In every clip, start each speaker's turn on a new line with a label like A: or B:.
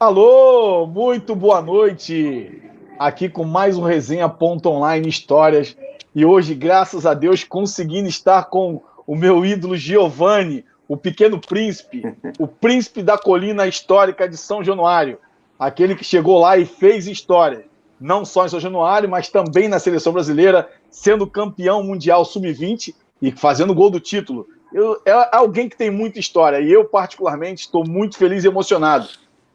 A: Alô, muito boa noite. Aqui com mais um Resenha.online Histórias. E hoje, graças a Deus, conseguindo estar com o meu ídolo Giovanni, o Pequeno Príncipe, o príncipe da colina histórica de São Januário. Aquele que chegou lá e fez história. Não só em São Januário, mas também na seleção brasileira, sendo campeão mundial sub-20 e fazendo gol do título. É alguém que tem muita história e eu, particularmente, estou muito feliz e emocionado.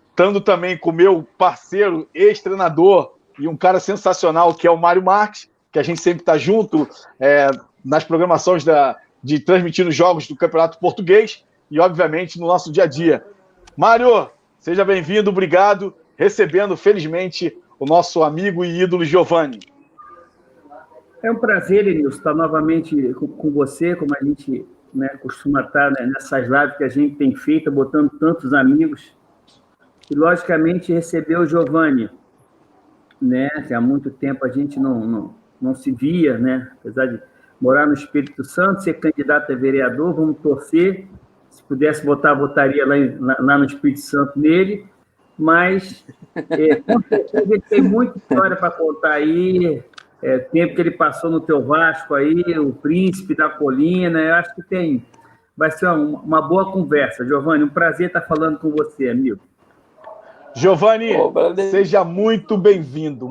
A: Estando também com o meu parceiro, ex-treinador e um cara sensacional, que é o Mário Marques, que a gente sempre está junto nas programações de transmitindo jogos do Campeonato Português e, obviamente, no nosso dia a dia. Mário, seja bem-vindo, obrigado, recebendo, felizmente, o nosso amigo e ídolo Giovanni.
B: É um prazer, Enilson, estar novamente com você, como a gente costuma estar nessas lives que a gente tem feito, botando tantos amigos. E, logicamente, receber o Giovanni, que há muito tempo a gente não se via, apesar de morar no Espírito Santo, ser candidato a vereador, vamos torcer. Se pudesse votar, votaria lá no Espírito Santo nele. Mas, com certeza, ele tem muita história para contar aí. Tempo que ele passou no teu Vasco aí, o príncipe da colina. Eu acho que vai ser uma boa conversa. Giovanni, um prazer estar falando com você, amigo.
A: Giovanni, seja muito bem-vindo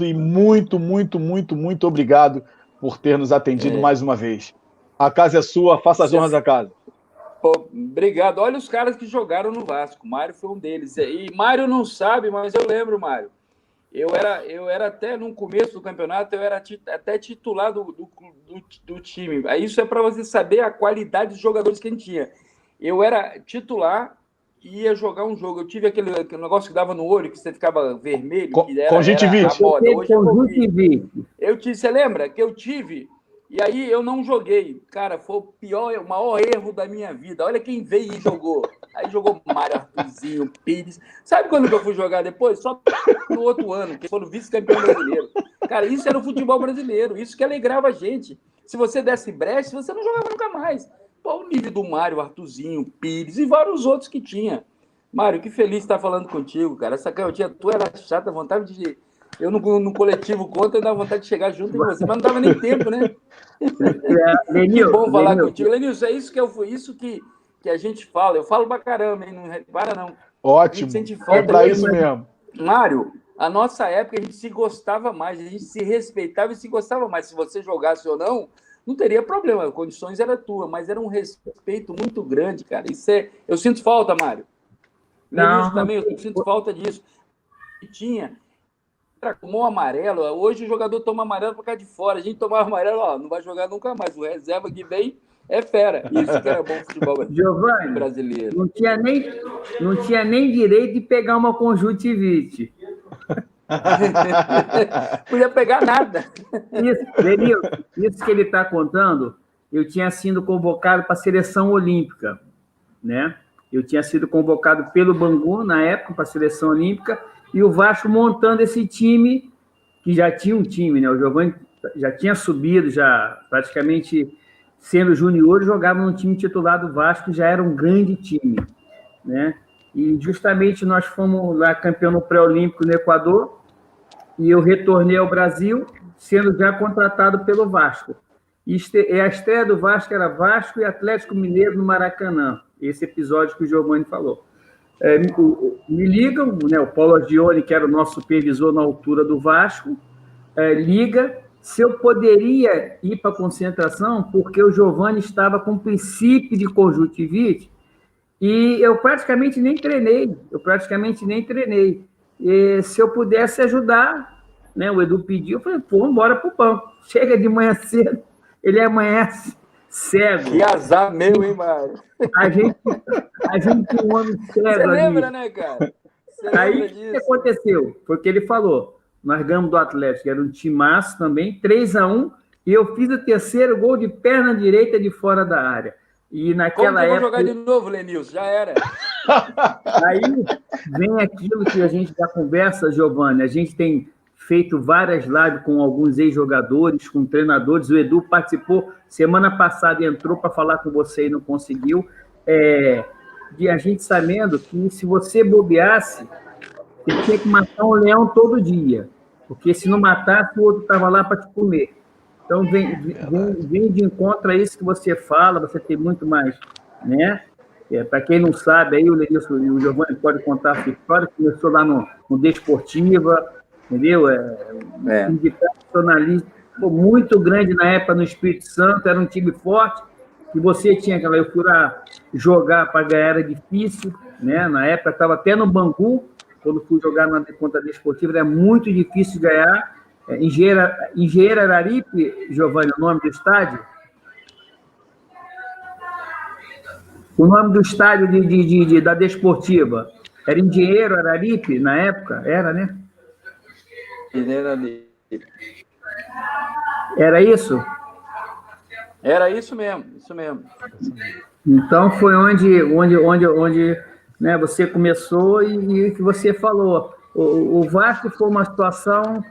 A: e muito obrigado por ter nos atendido mais uma vez. A casa é sua, faça as honras da casa.
C: Pô, obrigado. Olha os caras que jogaram no Vasco. Mário foi um deles. E Mário não sabe, mas eu lembro, Mário. Eu era até no começo do campeonato, eu era até titular do time. Isso é para você saber a qualidade dos jogadores que a gente tinha. Eu era titular e ia jogar um jogo. Eu tive aquele negócio que dava no olho, que você ficava vermelho, que era a moda. Hoje você lembra que eu tive? E aí eu não joguei. Cara, foi o maior erro da minha vida. Olha quem veio e jogou. Aí jogou Mário, Arthurzinho, Pires. Sabe quando que eu fui jogar depois? Só no outro ano, que foram vice-campeão brasileiro. Cara, isso era o futebol brasileiro. Isso que alegrava a gente. Se você desse brecha, você não jogava nunca mais. Pô, o nível do Mário, Arthurzinho, Pires e vários outros que tinha. Mário, que feliz estar falando contigo, cara. Essa canhotinha tua era chata, vontade de... Eu no coletivo contra, eu dava vontade de chegar junto em você, mas não dava nem tempo, né? Que bom falar contigo. Lenilson, é isso que a gente fala. Eu falo pra caramba, hein? Não repara, não.
A: Ótimo, é pra isso mesmo.
C: Mário, a nossa época, a gente se gostava mais, a gente se respeitava e se gostava mais. Se você jogasse ou não teria problema. As condições eram tuas, mas era um respeito muito grande, cara. Eu sinto falta, Mário. Lenilson também, eu sinto falta disso. Tinha... tomou amarelo, hoje o jogador toma amarelo para cá de fora, a gente tomava amarelo, não vai jogar nunca mais, o reserva que vem é fera, isso que era bom futebol
B: Giovanni,
C: brasileiro.
B: Não tinha nem direito de pegar uma conjuntivite.
C: Podia pegar nada.
B: Isso que ele está contando, eu tinha sido convocado para a seleção olímpica, Eu tinha sido convocado pelo Bangu, na época, para a seleção olímpica, e o Vasco montando esse time, que já tinha um time, O Giovanni já tinha subido, já praticamente sendo junior, jogava no time titular do Vasco, já era um grande time, E justamente nós fomos lá campeão no pré-olímpico no Equador, e eu retornei ao Brasil, sendo já contratado pelo Vasco. E a estreia do Vasco era Vasco e Atlético Mineiro no Maracanã, esse episódio que o Giovanni falou. Me ligam, o Paulo Agione, que era o nosso supervisor na altura do Vasco, liga se eu poderia ir para a concentração, porque o Giovanni estava com princípio de conjuntivite, e eu praticamente nem treinei. E se eu pudesse ajudar, o Edu pediu, eu falei, vamos embora para o banco. Chega de manhã cedo, ele amanhece cego.
C: Que azar meu, hein, Mário?
B: A gente tem um homem cego.
C: Você lembra, né, cara?
B: Aí, o que aconteceu? Foi o que ele falou. Nós ganhamos do Atlético, era um timaço também, 3-1, e eu fiz o terceiro gol de perna direita de fora da área. E naquela época...
C: Vou jogar de novo, Lenilson, já era.
B: Aí vem aquilo que a gente já conversa, Giovanni, a gente tem feito várias lives com alguns ex-jogadores, com treinadores. O Edu participou, semana passada entrou para falar com você e não conseguiu. de a gente sabendo que se você bobeasse, você tinha que matar um leão todo dia, porque se não matasse, o outro estava lá para te comer. Então, vem de encontro a isso que você fala, você tem muito mais, né? Para quem não sabe, aí o Lenilson e o Giovanni podem contar a sua história, começou lá no Desportiva, entendeu? Um sindicato jornalista muito grande na época no Espírito Santo, era um time forte, e você tinha aquela, eu fui lá jogar para ganhar era difícil, né? Na época estava até no Bangu, quando fui jogar na contra a Desportiva, era muito difícil ganhar. Engenheiro Araripe, Giovanni, o nome do estádio? O nome do estádio da Desportiva era Engenheiro Araripe, na época? Era, né?
C: Engenheiro Araripe.
B: Era isso?
C: Era isso mesmo, isso mesmo.
B: Então, foi onde né, você começou e que você falou. O Vasco foi uma situação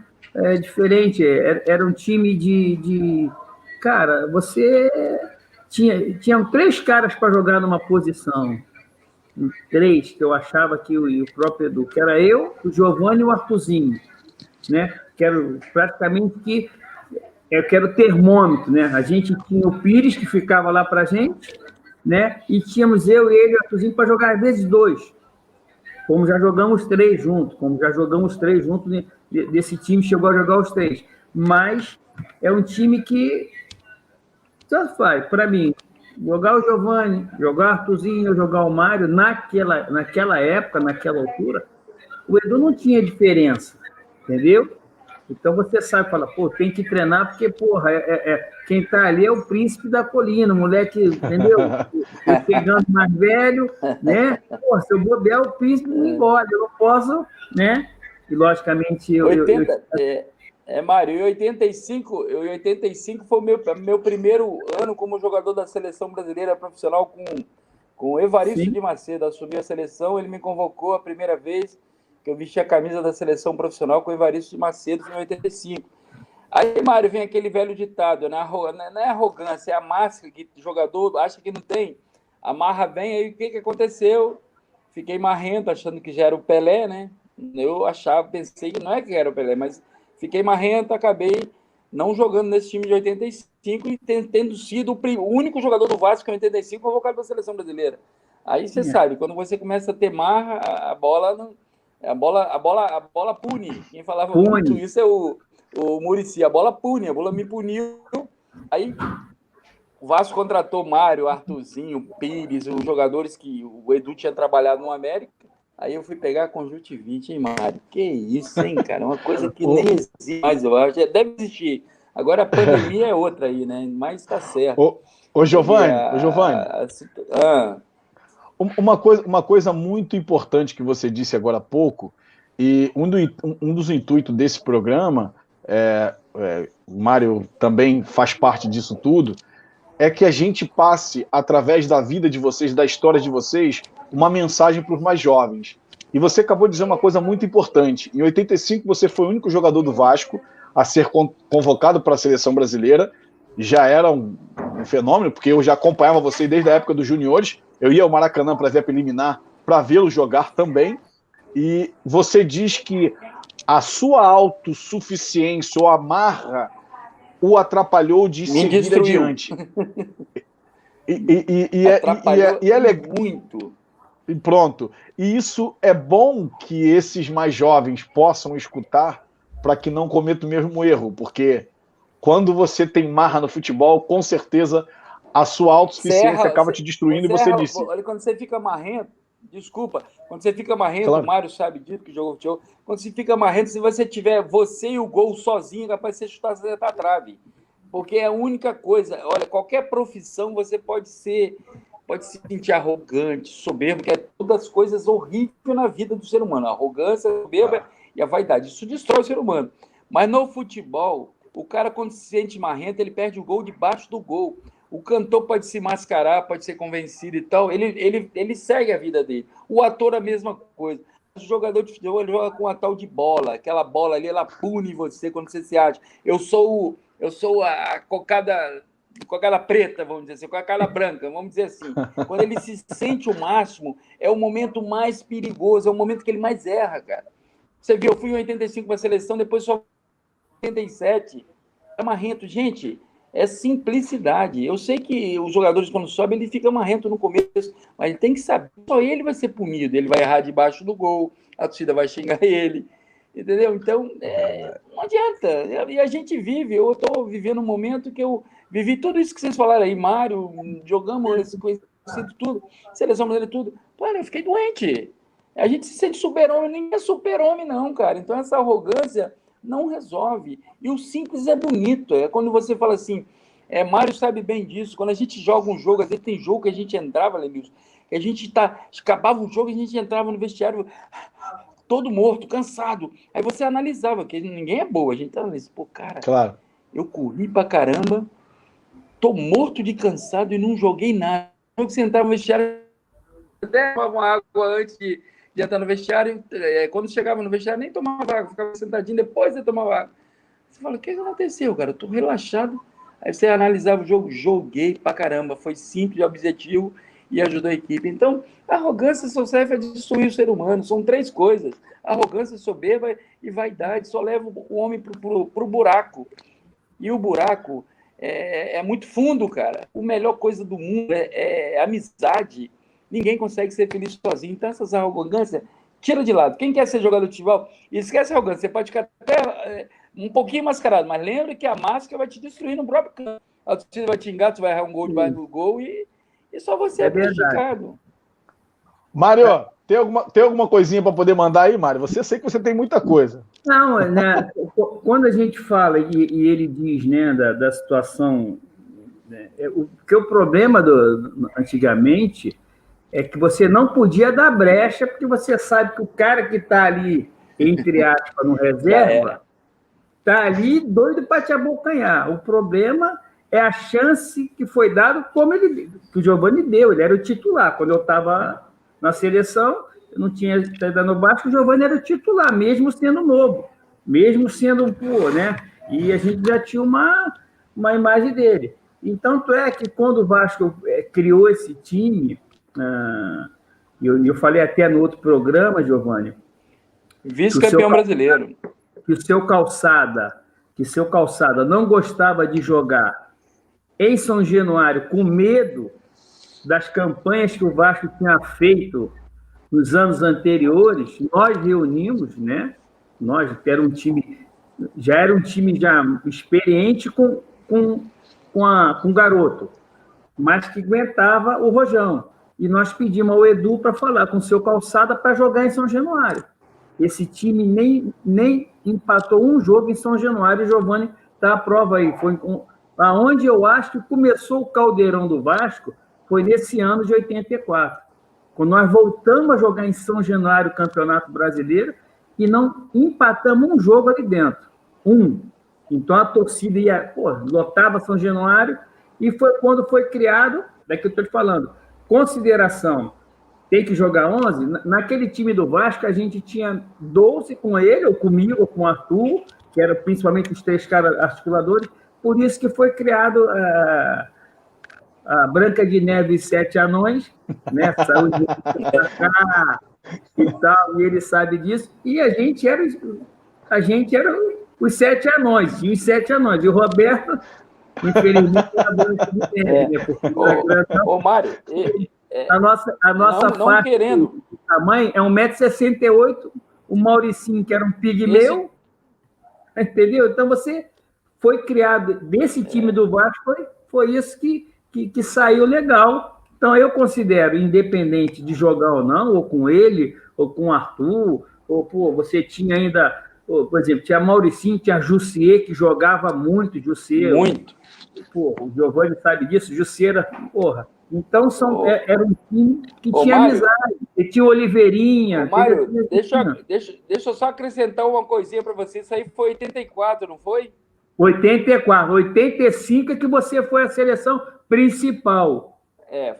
B: diferente. Era um time de... Cara, você... Tinham 3 caras para jogar numa posição. 3, que eu achava que o próprio Edu, que era eu, o Giovanni e o Artuzinho, né? Que era praticamente que era o termômetro, né? A gente tinha o Pires, que ficava lá para a gente, né? E tínhamos eu, ele e o Artuzinho para jogar às vezes 2. Como já jogamos 3 juntos, desse time chegou a jogar os 3. Mas é um time que tanto faz, para mim, jogar o Giovanni, jogar o Artuzinho, jogar o Mário, naquela época, naquela altura, o Edu não tinha diferença, entendeu? Então você sabe, fala, pô, tem que treinar, porque, porra, quem tá ali é o príncipe da colina, o moleque, entendeu? Pegando mais velho, né? Pô, se eu bobear, o príncipe me engole, eu não posso, né? E, logicamente,
C: Mário, em 85 foi o meu primeiro ano como jogador da seleção brasileira profissional com o Evaristo
B: Sim.
C: de Macedo. Assumi a seleção, ele me convocou a primeira vez que eu vesti a camisa da seleção profissional com o Evaristo de Macedo, foi em 85. Aí, Mário, vem aquele velho ditado, né? Não é arrogância, é a máscara que o jogador acha que não tem. A marra vem, aí o que aconteceu? Fiquei marrento, achando que já era o Pelé, né? Eu pensei que não é que era o Pelé, mas fiquei marrento, acabei não jogando nesse time de 85 e tendo sido o único jogador do Vasco em 85 convocado para a seleção brasileira. Aí você sabe, quando você começa a ter marra, a bola pune. Quem falava muito isso é o Muricy. A bola pune, a bola me puniu. Aí o Vasco contratou Mário, Artuzinho, Pires, os jogadores que o Edu tinha trabalhado no América. Aí eu fui pegar a conjuntivite, hein, Mário? Que isso, hein, cara? Uma coisa que nem existe mais, eu acho. Deve existir. Agora a pandemia é outra aí, né? Mas tá certo.
A: Ô Giovanni, uma coisa muito importante que você disse agora há pouco, e um dos intuitos desse programa, o Mário também faz parte disso tudo, é que a gente passe, através da vida de vocês, da história de vocês, uma mensagem para os mais jovens. E você acabou de dizer uma coisa muito importante. Em 85, você foi o único jogador do Vasco a ser convocado para a seleção brasileira. Já era um fenômeno, porque eu já acompanhava você desde a época dos juniores. Eu ia ao Maracanã para ver a preliminar, para vê-lo jogar também. E você diz que a sua autossuficiência ou a marra o atrapalhou de seguir adiante.
C: E é legal. Muito.
A: E pronto. E isso é bom que esses mais jovens possam escutar para que não cometam o mesmo erro, porque quando você tem marra no futebol, com certeza a sua autossuficiência acaba te destruindo, e você disse.
C: Olha, quando você fica marrento, desculpa, quando você fica marrento, claro. O Mário sabe disso, que jogou futebol, quando você fica marrento, se você tiver você e o gol sozinho, é capaz de você chutar a trave. Porque é a única coisa, olha, qualquer profissão você pode se sentir arrogante, soberbo, que é todas as coisas horríveis na vida do ser humano. A arrogância, a soberba e a vaidade. Isso destrói o ser humano. Mas no futebol, o cara, quando se sente marrento, ele perde o gol debaixo do gol. O cantor pode se mascarar, pode ser convencido e tal, ele segue a vida dele. O ator, a mesma coisa. O jogador de futebol, ele joga com uma tal de bola. Aquela bola ali, ela pune você quando você se acha. Eu sou a cocada com a cara preta, vamos dizer assim, com a cara branca, vamos dizer assim. Quando ele se sente o máximo, é o momento mais perigoso, é o momento que ele mais erra, cara. Você viu, eu fui em 85 para a seleção, depois só 87. É marrento. Gente, é simplicidade. Eu sei que os jogadores, quando sobem, ele fica marrento no começo, mas ele tem que saber, só ele vai ser punido, ele vai errar debaixo do gol, a torcida vai xingar ele, entendeu? Então, não adianta. E a gente vive, eu estou vivendo um momento que eu vivi tudo isso que vocês falaram aí, Mário, jogamos esse conhecido tudo, seleção brasileira tudo. Pô, eu fiquei doente. A gente se sente super-homem, ninguém é super-homem não, cara. Então essa arrogância não resolve. E o simples é bonito. É quando você fala assim, Mário sabe bem disso, quando a gente joga um jogo, às vezes tem jogo que a gente entrava, Lenilson, que a gente acabava o jogo e a gente entrava no vestiário todo morto, cansado. Aí você analisava, que ninguém é boa, a gente tava nesse, pô, cara, claro, eu corri pra caramba, tô morto de cansado e não joguei nada. Você entrava no vestiário, até tomava uma água antes de entrar no vestiário, quando chegava no vestiário nem tomava água, ficava sentadinho, depois você tomava água. Você fala, o que aconteceu, cara? Eu tô relaxado. Aí você analisava o jogo, joguei pra caramba, foi simples, objetivo e ajudou a equipe. Então, a arrogância só serve a destruir o ser humano, são 3 coisas. Arrogância, soberba e vaidade, só leva o homem pro buraco. E o buraco é muito fundo, cara. A melhor coisa do mundo é amizade. Ninguém consegue ser feliz sozinho. Então, essas arrogâncias, tira de lado. Quem quer ser jogador de futebol, esquece a arrogância. Você pode ficar até um pouquinho mascarado, mas lembra que a máscara vai te destruir no próprio campo. A torcida vai te xingar, tu vai errar um gol debaixo do gol e só você é prejudicado.
A: Mário, tem alguma coisinha para poder mandar aí, Mário? Você sei que você tem muita coisa.
B: Não, né, quando a gente fala, e ele diz, né, da situação, né, porque o problema antigamente é que você não podia dar brecha, porque você sabe que o cara que está ali, entre aspas, no reserva, está ali doido para te abocanhar. O problema é a chance que foi dada, que o Giovani deu, ele era o titular. Quando eu estava na seleção, eu não tinha saído no Vasco, o Giovani era o titular, mesmo sendo novo, mesmo sendo né? E a gente já tinha uma imagem dele. Então, tanto é que quando o Vasco criou esse time, eu falei até no outro programa, Giovani,
C: vice-campeão brasileiro,
B: que o seu Calçada não gostava de jogar em São Januário com medo das campanhas que o Vasco tinha feito nos anos anteriores. Nós reunimos, né? Nós era um time já experiente com garoto, mas que aguentava o rojão. E nós pedimos ao Edu para falar com o seu Calçada para jogar em São Januário. Esse time nem empatou um jogo em São Januário, e Giovani está à prova aí. Foi aonde eu acho que começou o caldeirão do Vasco, foi nesse ano de 84, quando nós voltamos a jogar em São Januário o Campeonato Brasileiro e não empatamos um jogo ali dentro. Então a torcida lotava São Januário, e foi quando foi criado, daqui eu estou te falando, consideração, tem que jogar 11. Naquele time do Vasco, a gente tinha 12 com ele, ou comigo, ou com o Arthur, que eram principalmente os 3 caras articuladores, por isso que foi criado a Branca de Neve e 7 Anões, né? Saúde e tal, e ele sabe disso, e a gente era os 7 Anões, tinha os 7 Anões, e o Roberto, infelizmente, era a Branca de Neve, né?
C: Ô, Mário,
B: a nossa
C: não
B: faixa
C: querendo.
B: de tamanho é 1,68 m, o Mauricinho, que era um pigmeu, entendeu? Então, você foi criado desse time do Vasco, foi isso que saiu legal. Então, eu considero, independente de jogar ou não, ou com ele, ou com o Arthur, ou você tinha ainda, por exemplo, tinha Mauricinho, tinha Jussier, que jogava muito, Jussier.
C: Muito.
B: O Giovani sabe disso, Jussier era, Então, era um time que tinha
C: Mário,
B: amizade, e tinha Oliveirinha.
C: Mário, deixa eu só acrescentar uma coisinha para você. Isso aí foi 84, não foi?
B: 84, 85 é que você foi a seleção principal.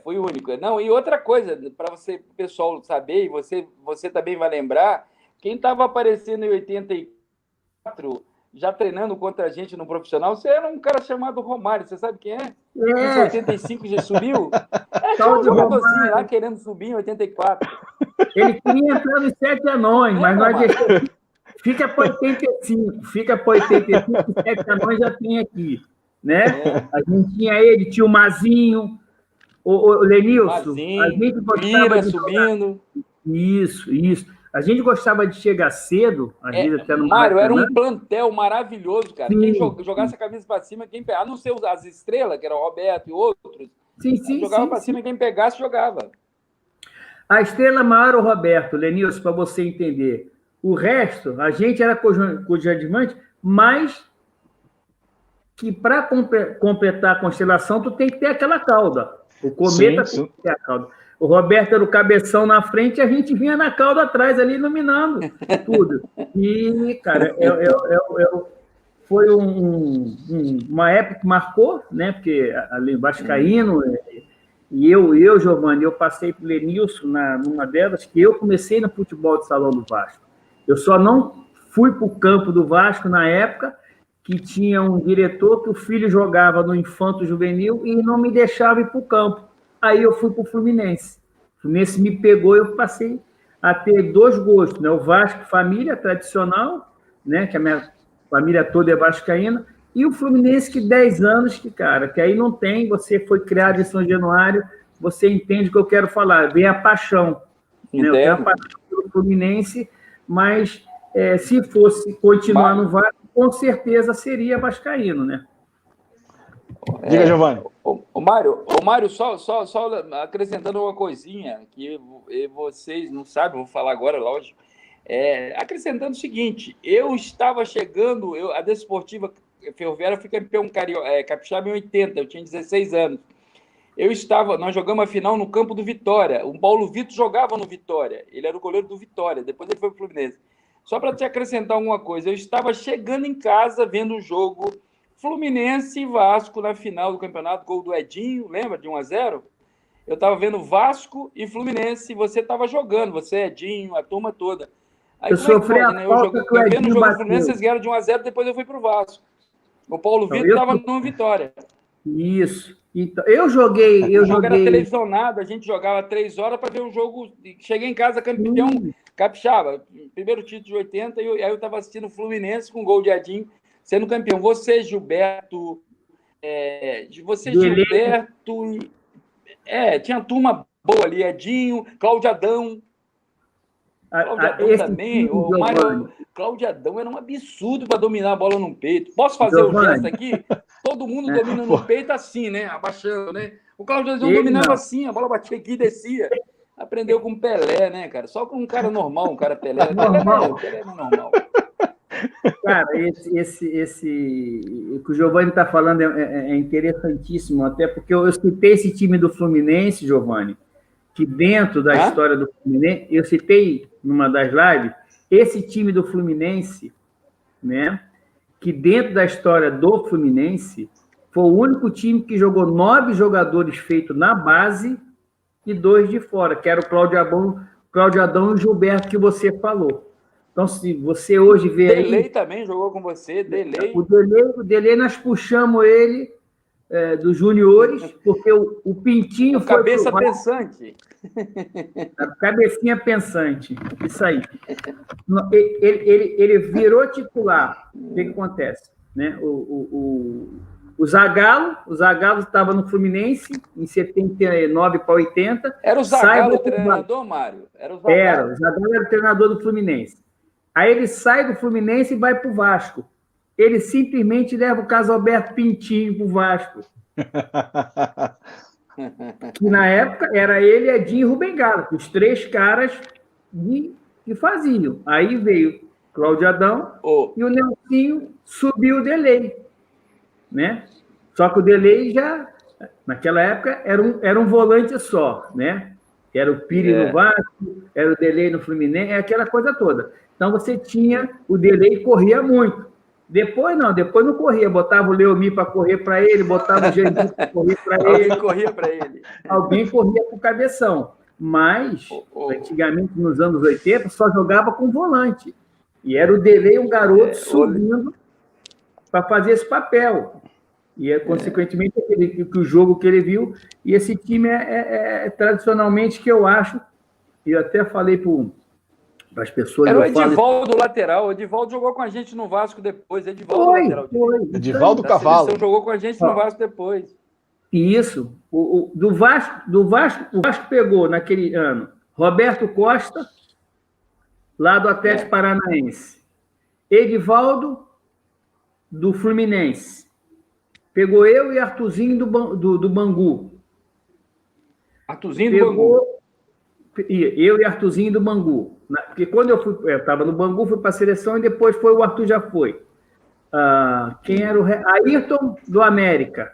C: Foi único. Não, e outra coisa, para o pessoal saber, e você também vai lembrar, quem estava aparecendo em 84 já treinando contra a gente no profissional, você era um cara chamado Romário, você sabe quem é?
B: É.
C: Em 85 já subiu? Tinha um jogadorzinho lá querendo subir em 84.
B: Ele queria entrar nos 7 anões, mas nós deixamos. Fica para 85, os 7 anões já tem aqui, né? A gente tinha ele, tinha o Mazinho, o Lenilson,
C: Mazinho,
B: a gente
C: Lira subindo.
B: Isso. A gente gostava de chegar cedo, às vezes até no
C: Mário, era um plantel maravilhoso, cara.
B: Sim.
C: Quem jogasse a camisa para cima, a não ser as estrelas, que era o Roberto e outros, jogava para cima, quem pegasse, jogava.
B: A estrela maior era o Roberto, Lenilson, para você entender. O resto, a gente era coadjuvante, mas que para completar a constelação, tu tem que ter aquela cauda. O cometa tem que ter a cauda. O Roberto era o cabeção na frente e a gente vinha na cauda atrás ali, iluminando tudo. E, cara, foi uma época que marcou, né? Porque ali vascaíno, e eu, Giovanni, eu passei por Lenilson numa delas, que eu comecei no futebol de salão do Vasco. Eu só não fui para o campo do Vasco na época que tinha um diretor que o filho jogava no Infanto Juvenil e não me deixava ir para o campo. Aí eu fui para o Fluminense. O Fluminense me pegou e eu passei a ter 2 gostos, né? O Vasco, família tradicional, né? Que a minha família toda é vascaína, e o Fluminense, que 10 anos, que aí não tem, você foi criado em São Januário, você entende o que eu quero falar, vem a paixão. Né? Eu tenho a paixão pelo Fluminense, mas se fosse continuar no Vasco, com certeza seria vascaíno, né?
A: Diga, Giovanni.
C: O Mário, só acrescentando uma coisinha que vocês não sabem, vou falar agora, lógico. Acrescentando o seguinte, eu estava chegando, a Desportiva Ferroviária foi campeão capixaba em 80, eu tinha 16 anos. Nós jogamos a final no campo do Vitória. O Paulo Vitor jogava no Vitória, ele era o goleiro do Vitória, depois ele foi para o Fluminense. Só para te acrescentar alguma coisa, eu estava chegando em casa vendo o jogo Fluminense e Vasco na final do campeonato, gol do Edinho, lembra, de 1-0? Eu estava vendo Vasco e Fluminense, e você estava jogando, você, Edinho, a turma toda. Aí,
B: eu sofri a
C: né?
B: falta
C: Eu vendo o jogo do Fluminense, vocês ganharam de 1-0, depois eu fui para o Vasco. O Paulo Vitor estava numa vitória.
B: Isso. Então, eu joguei.
C: O jogo era televisionado, a gente jogava 3 horas para ver o jogo. Cheguei em casa campeão capixaba, primeiro título de 80, e aí eu estava assistindo o Fluminense com gol de Edinho, sendo campeão. Você, Gilberto, tinha turma boa ali, Edinho, Cláudio Adão. Cláudio Adão também, o Mário. Cláudio Adão era um absurdo para dominar a bola no peito. Posso fazer o gesto aqui? Todo mundo domina no peito assim, né? Abaixando, né? O Cláudio Adão dominava assim, a bola batia aqui e descia. Aprendeu com Pelé, né, cara? Só com um cara normal, um cara Pelé. Pelé é normal.
B: Cara, o que o Giovanni está falando é interessantíssimo, até porque eu citei esse time do Fluminense, Giovanni, que dentro da história do Fluminense, eu citei numa das lives, esse time do Fluminense, né, que dentro da história do Fluminense, foi o único time que jogou 9 jogadores feitos na base e 2 de fora, que era o Cláudio Adão e o Gilberto, que você falou. Então, se você hoje vê
C: Delei também jogou com você, Delei.
B: O Delei nós puxamos ele dos juniores, porque o Pintinho
C: foi... Cabeça pensante.
B: A cabecinha pensante, isso aí. Ele virou titular. O que acontece? Né? O Zagallo estava no Fluminense em 79 para 80.
C: Era o Zagallo o treinador, Mário?
B: O Zagallo era o treinador do Fluminense. Aí ele sai do Fluminense e vai para o Vasco. Ele simplesmente leva o Casalberto Pintinho para o Vasco. Que na época era ele, Edinho e Rubem Galo, os 3 caras que faziam. Aí veio Cláudio Adão e o Nelsinho subiu o Delei. Né? Só que o Delei já, naquela época, era um volante só, né? Era o Pires no Vasco, era o Delei no Fluminense, aquela coisa toda. Então você tinha o Delei que corria muito. Depois não corria, botava o Leomir para correr para ele, botava o Jandir para correr para ele.
C: Alguém corria para ele.
B: Alguém corria para o cabeção. Mas, antigamente, nos anos 80, só jogava com volante. E era o Delei, um garoto subindo para fazer esse papel. E, consequentemente, o jogo que ele viu. E esse time tradicionalmente, que eu acho, e eu até falei para as pessoas...
C: Era o Edivaldo lateral. O Edivaldo jogou com a gente no Vasco depois. Edivaldo lateral.
A: Edivaldo Cavalo.
C: Jogou com a gente no Vasco depois.
B: Isso. Do Vasco, o Vasco pegou, naquele ano, Roberto Costa, lá do Atlético Paranaense. Edivaldo, do Fluminense. Pegou eu e Arthurzinho do Bangu.
C: Arthurzinho do Bangu.
B: Eu e Arthurzinho do Bangu. Porque quando eu estava no Bangu, fui para a seleção e depois o Arthur já foi. Quem era o... Ayrton, do América.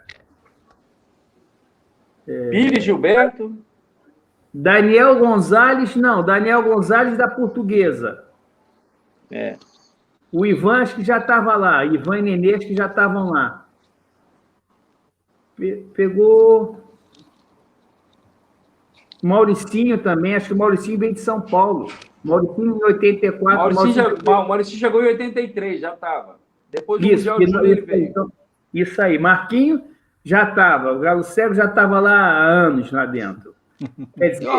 C: Pires Gilberto.
B: Daniel Gonzalez da Portuguesa. O Ivan, acho que já estava lá. Ivan e Nenê, acho que já estavam lá. Pegou... Mauricinho também, acho que o Mauricinho veio de São Paulo. Mauricinho em 84.
C: Mauricinho chegou em 83, já estava. Depois do Mundial ele veio.
B: Então, isso aí. Marquinho já estava. O Galo Cego já estava lá há anos lá dentro.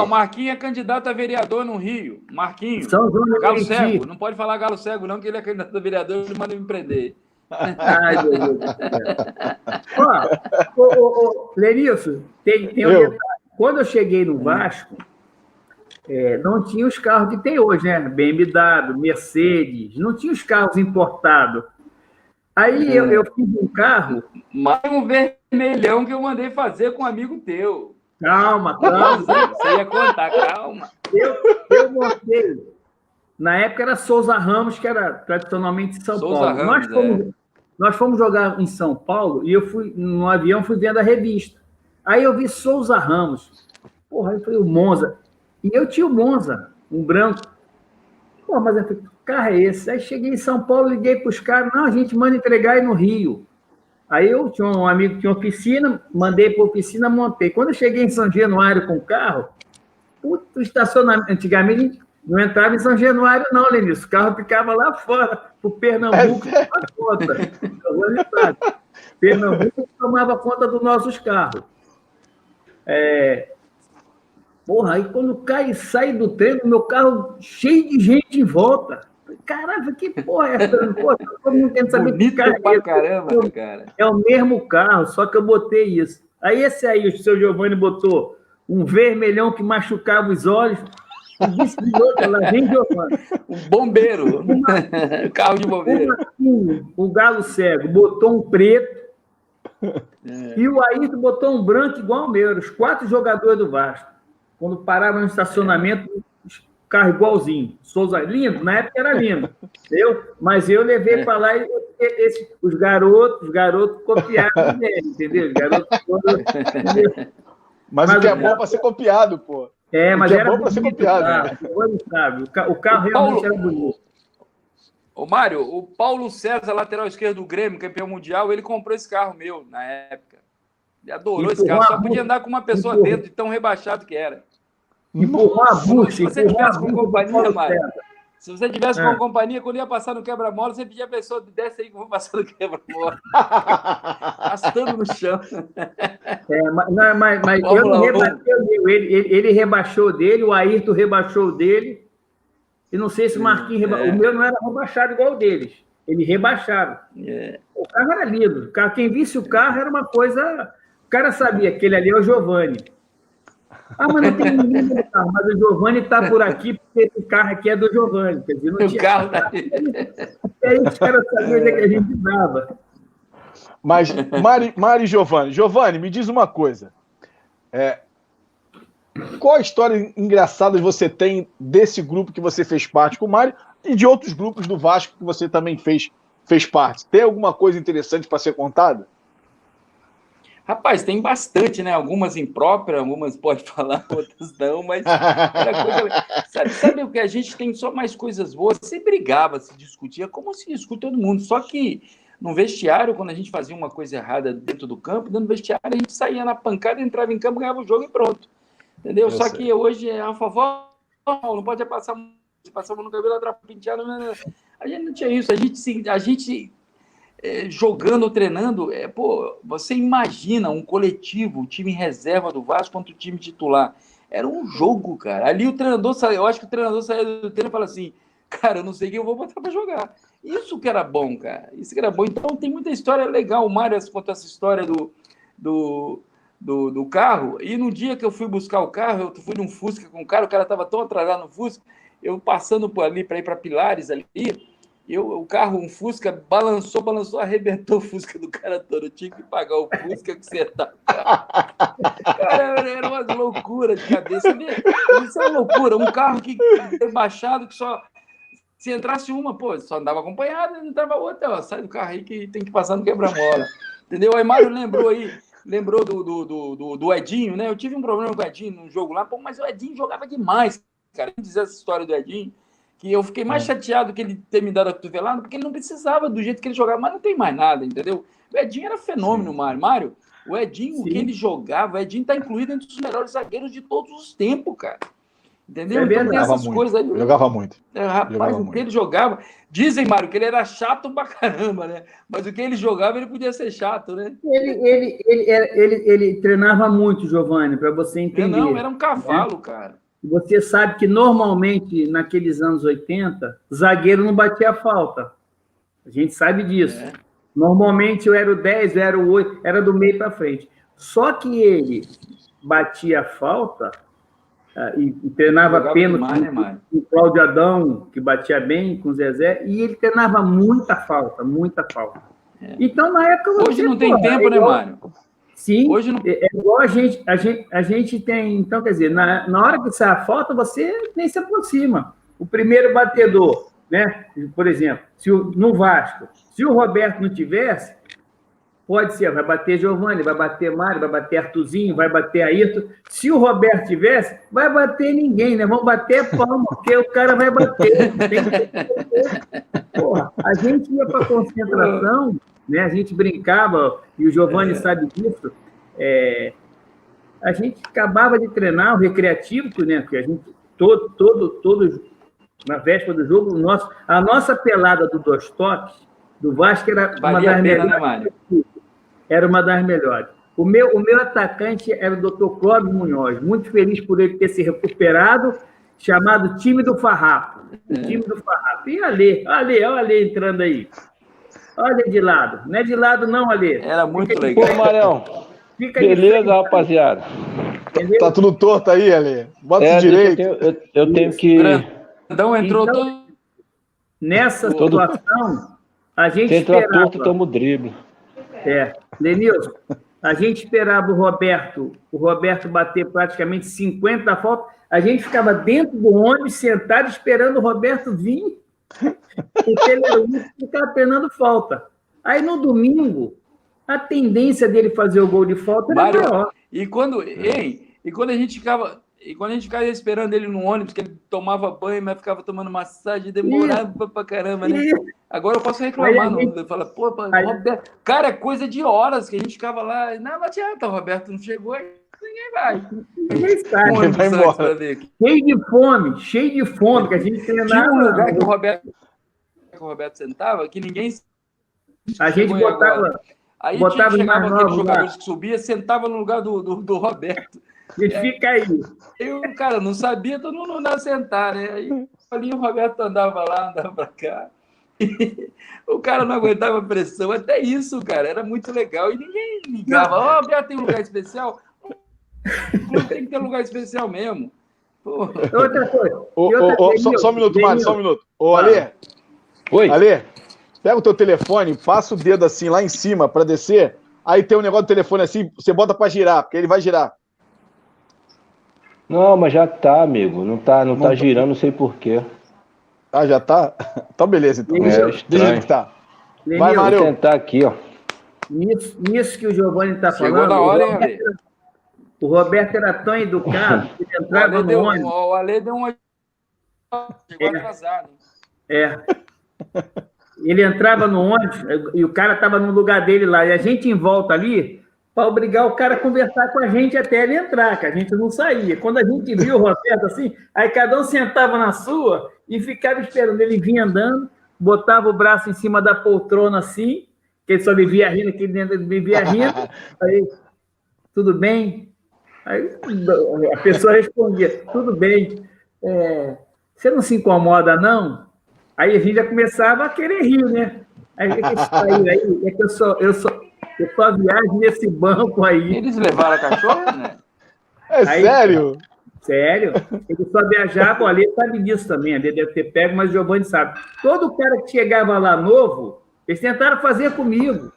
C: O Marquinho é candidato a vereador no Rio. Marquinho.
B: São João do
C: Galo Cego. Não pode falar Galo Cego, não, que ele é candidato a vereador e ele manda me prender.
B: Ai, meu Deus do céu. Lenilson, tem um detalhe. Quando eu cheguei no Vasco, não tinha os carros que tem hoje, né? BMW, Mercedes, não tinha os carros importados. Aí eu fiz um carro...
C: Mais um vermelhão que eu mandei fazer com um amigo teu.
B: Calma.
C: Você ia contar, calma.
B: Eu montei... Na época era Souza Ramos, que era tradicionalmente de São Paulo.
C: Ramos,
B: nós fomos jogar em São Paulo e eu fui no avião, fui vendo a revista. Aí eu vi Souza Ramos. Porra, aí eu falei, o Monza. E eu tinha o Monza, um branco. Pô, mas eu falei, que carro é esse? Aí cheguei em São Paulo, liguei para os caras. Não, a gente manda entregar aí no Rio. Aí eu tinha um amigo que tinha oficina, mandei para a oficina, montei. Quando eu cheguei em São Januário com o carro, puto estacionamento. Antigamente a gente não entrava em São Januário, não, Lenilson. O carro ficava lá fora, pro Pernambuco, tomava conta. Pernambuco tomava conta dos nossos carros. Porra, aí quando cai e sai do trem, meu carro cheio de gente em volta. Caralho, que porra é essa? Porra, todo mundo quer saber
C: bonito
B: que carro
C: pra caramba, cara.
B: É o mesmo carro, só que eu botei isso. Aí esse aí, o seu Giovanni botou um vermelhão que machucava os olhos. Lá vem Giovanni.
C: Um bombeiro. Carro de bombeiro.
B: O Galo Cego botou um preto. E o Ayrton botou um branco igual ao meu. Os 4 jogadores do Vasco. Quando paravam no estacionamento, carro igualzinho. Souza, lindo, na época era lindo. Entendeu? Mas eu levei para lá e os garotos copiaram dele, entendeu? Os garotos
A: Mas o que é bom para ser copiado, pô.
B: Mas era
A: bom para ser copiado.
B: Sabe? O carro realmente era bonito.
C: Ô, Mário, o Paulo César, lateral esquerdo do Grêmio, campeão mundial, ele comprou esse carro meu na época. Ele adorou esse carro. Só podia andar com uma pessoa dentro, de tão rebaixado que era.
B: Empurrou a bucha.
C: Se você tivesse com companhia, Mário. Se você tivesse com companhia, quando ia passar no quebra-mola, você pedia a pessoa, desce aí que eu vou passar no quebra-mola. Arrastando no chão.
B: Mas eu não rebatei o meu. Ele rebaixou dele, o Ayrton rebaixou dele. E não sei se o Marquinhos rebaixou. O meu não era rebaixado igual o deles. Eles rebaixaram. O carro era lindo. Quem visse o carro era uma coisa... O cara sabia que ele ali é o Giovanni. Mas não tem ninguém no carro. Mas o Giovanni está por aqui porque esse carro aqui é do Giovanni. Quer dizer, não tinha...
C: O carro tá...
B: Aí os caras sabiam que a gente dava.
A: Mas, Mari e Giovanni. Giovanni, me diz uma coisa. Qual história engraçada você tem desse grupo que você fez parte com o Mário e de outros grupos do Vasco que você também fez parte? Tem alguma coisa interessante para ser contada?
C: Rapaz, tem bastante, né? Algumas impróprias, algumas pode falar, outras não, mas era coisa... Sabe o que a gente tem só mais coisas boas? Se brigava, se discutia, como se discute todo mundo. Só que no vestiário, quando a gente fazia uma coisa errada dentro do campo, dentro do vestiário, a gente saía na pancada, entrava em campo, ganhava o jogo e pronto. Entendeu? Só que hoje é a favor, não pode passar no cabelo, atrapalhado. A gente não tinha isso, a gente jogando ou treinando, você imagina um coletivo, o time em reserva do Vasco contra o time titular. Era um jogo, cara. Ali o treinador saiu, eu acho que o treinador saiu do treino e fala assim, cara, eu não sei quem eu vou botar para jogar. Isso que era bom, cara. Isso que era bom. Então tem muita história legal. O Mário contou essa história do carro, e no dia que eu fui buscar o carro, eu fui num Fusca com o cara estava tão atrasado no Fusca, eu passando por ali para ir para Pilares ali, o carro, um Fusca, balançou, arrebentou o Fusca do cara todo. Eu tinha que pagar o Fusca que você tá. Cara, era uma loucura de cabeça. Isso é uma loucura. Um carro que tem baixado, que só. Se entrasse uma, só andava acompanhado, e não entrava outra. Ó, sai do carro aí que tem que passar no quebra-mola. Entendeu? Aí Mário lembrou do Edinho, né? Eu tive um problema com o Edinho no jogo lá, mas o Edinho jogava demais, cara. Dizer essa história do Edinho, que eu fiquei mais chateado que ele ter me dado a cotovelada, porque ele não precisava do jeito que ele jogava, mas não tem mais nada, entendeu? O Edinho era fenômeno, Mário. O Edinho,
B: Sim.
C: o que ele jogava, o Edinho tá incluído entre os melhores zagueiros de todos os tempos, cara. Entendeu?
B: Então
C: tem essas coisas aí.
A: Jogava muito.
C: Rapaz, o que ele jogava... Dizem, Mário, que ele era chato pra caramba, né? Mas o que ele jogava, ele podia ser chato, né?
B: Ele treinava muito, Giovanni, para você entender.
C: Não, era um cavalo, cara.
B: Você sabe que, normalmente, naqueles anos 80, zagueiro não batia falta. A gente sabe disso. Normalmente, eu era o 10, eu era o 8, era do meio para frente. Só que ele batia falta... e treinava pênalti com o Cláudio Adão, que batia bem, com o Zezé, e ele treinava muita falta. Então, na época...
C: Hoje não tem tempo, né, Mário?
B: Sim,
C: hoje não...
B: é igual a gente tem... Então, quer dizer, na hora que sai a falta, você nem se aproxima. O primeiro batedor, né? Por exemplo, no Vasco, se o Roberto não tivesse, pode ser, vai bater Giovanni, vai bater Mário, vai bater Artuzinho, vai bater Ayrton. Se o Roberto tivesse, vai bater ninguém, né? Vão bater palma, porque o cara vai bater. Porra, a gente ia para concentração, né? A gente brincava, e o Giovanni sabe disso, a gente acabava de treinar o recreativo, né? Porque a gente, todos na véspera do jogo, a nossa pelada do dois toques, do Vasco, era uma das melhores. Era uma das melhores. O meu atacante era o Dr. Clóvis Munhoz, muito feliz por ele ter se recuperado, chamado time do Farrapo. O time do Farrapo. E olha o Alê entrando aí. Olha de lado. Não é de lado não, Alê.
C: Era muito legal.
D: Pô, Marião. Beleza, rapaziada.
B: Entendeu?
A: Tá tudo torto aí, Alê. Bota direito.
D: Eu tenho que...
C: Então entrou todo...
B: Nessa situação, a gente
D: esperava...
B: entrou
D: torto, toma o drible.
B: Lenilson, a gente esperava o Roberto bater praticamente 50 faltas, a gente ficava dentro do ônibus, sentado, esperando o Roberto vir, porque ele era o único que ficava treinando falta. Aí, no domingo, a tendência dele fazer o gol de falta era maior.
C: E quando a gente ficava esperando ele no ônibus, que ele tomava banho, mas ficava tomando massagem, demorava pra caramba, né? Agora eu posso reclamar, não. Fala, Roberto... Cara, é coisa de horas que a gente ficava lá. Não adianta, o Roberto não chegou, aí ninguém vai.
B: Ninguém sai.
A: Ninguém vai embora.
B: Cheio de fome, que a gente treinava.
C: Tinha um lugar que o Roberto sentava, que ninguém...
B: A gente botava...
C: Aí chegava aqueles jogadores que subiam, sentava no lugar do Roberto.
B: Ele fica aí.
C: Eu, cara, não sabia, todo mundo andava sentar, né? Aí ali o Roberto andava lá, andava pra cá. E o cara não aguentava a pressão. Até isso, cara, era muito legal. E ninguém ligava. Roberto tem um lugar especial? Não tem que ter lugar especial mesmo. Porra.
B: Outra coisa.
A: Só um minuto, Mário, só um minuto. Ô, Alê.
D: Oi.
A: Alê, pega o teu telefone, passa o dedo assim lá em cima para descer. Aí tem um negócio do telefone assim, você bota para girar, porque ele vai girar.
D: Não, mas já tá, amigo. Não tá girando, não sei porquê.
A: Ah, já tá? Então beleza, então. Deixa que tá. Vai, Mário.
D: Vou tentar aqui, ó.
B: Nisso que o Giovanni está falando.
C: Chegou na hora, hein, Ale?
B: O Roberto era tão educado que ele entrava no ônibus.
C: O Ale deu uma... Chegou atrasado.
B: Ele entrava no ônibus e o cara estava no lugar dele lá. E a gente em volta ali para obrigar o cara a conversar com a gente até ele entrar, que a gente não saía. Quando a gente viu o Roberto assim, aí cada um sentava na sua e ficava esperando. Ele vinha andando, botava o braço em cima da poltrona assim que ele só vivia rindo, que ele vivia rindo. Aí, tudo bem? Aí a pessoa respondia, tudo bem. Você não se incomoda, não? Aí a gente já começava a querer rir, né? Aí, é que eu só viajo nesse banco aí.
C: Eles levaram a cachorra, né?
A: Sério?
B: Sério? Ele só viajava, olha, ele sabe disso também, ele deve ter pego, mas o Giovanni sabe. Todo cara que chegava lá novo, eles tentaram fazer comigo.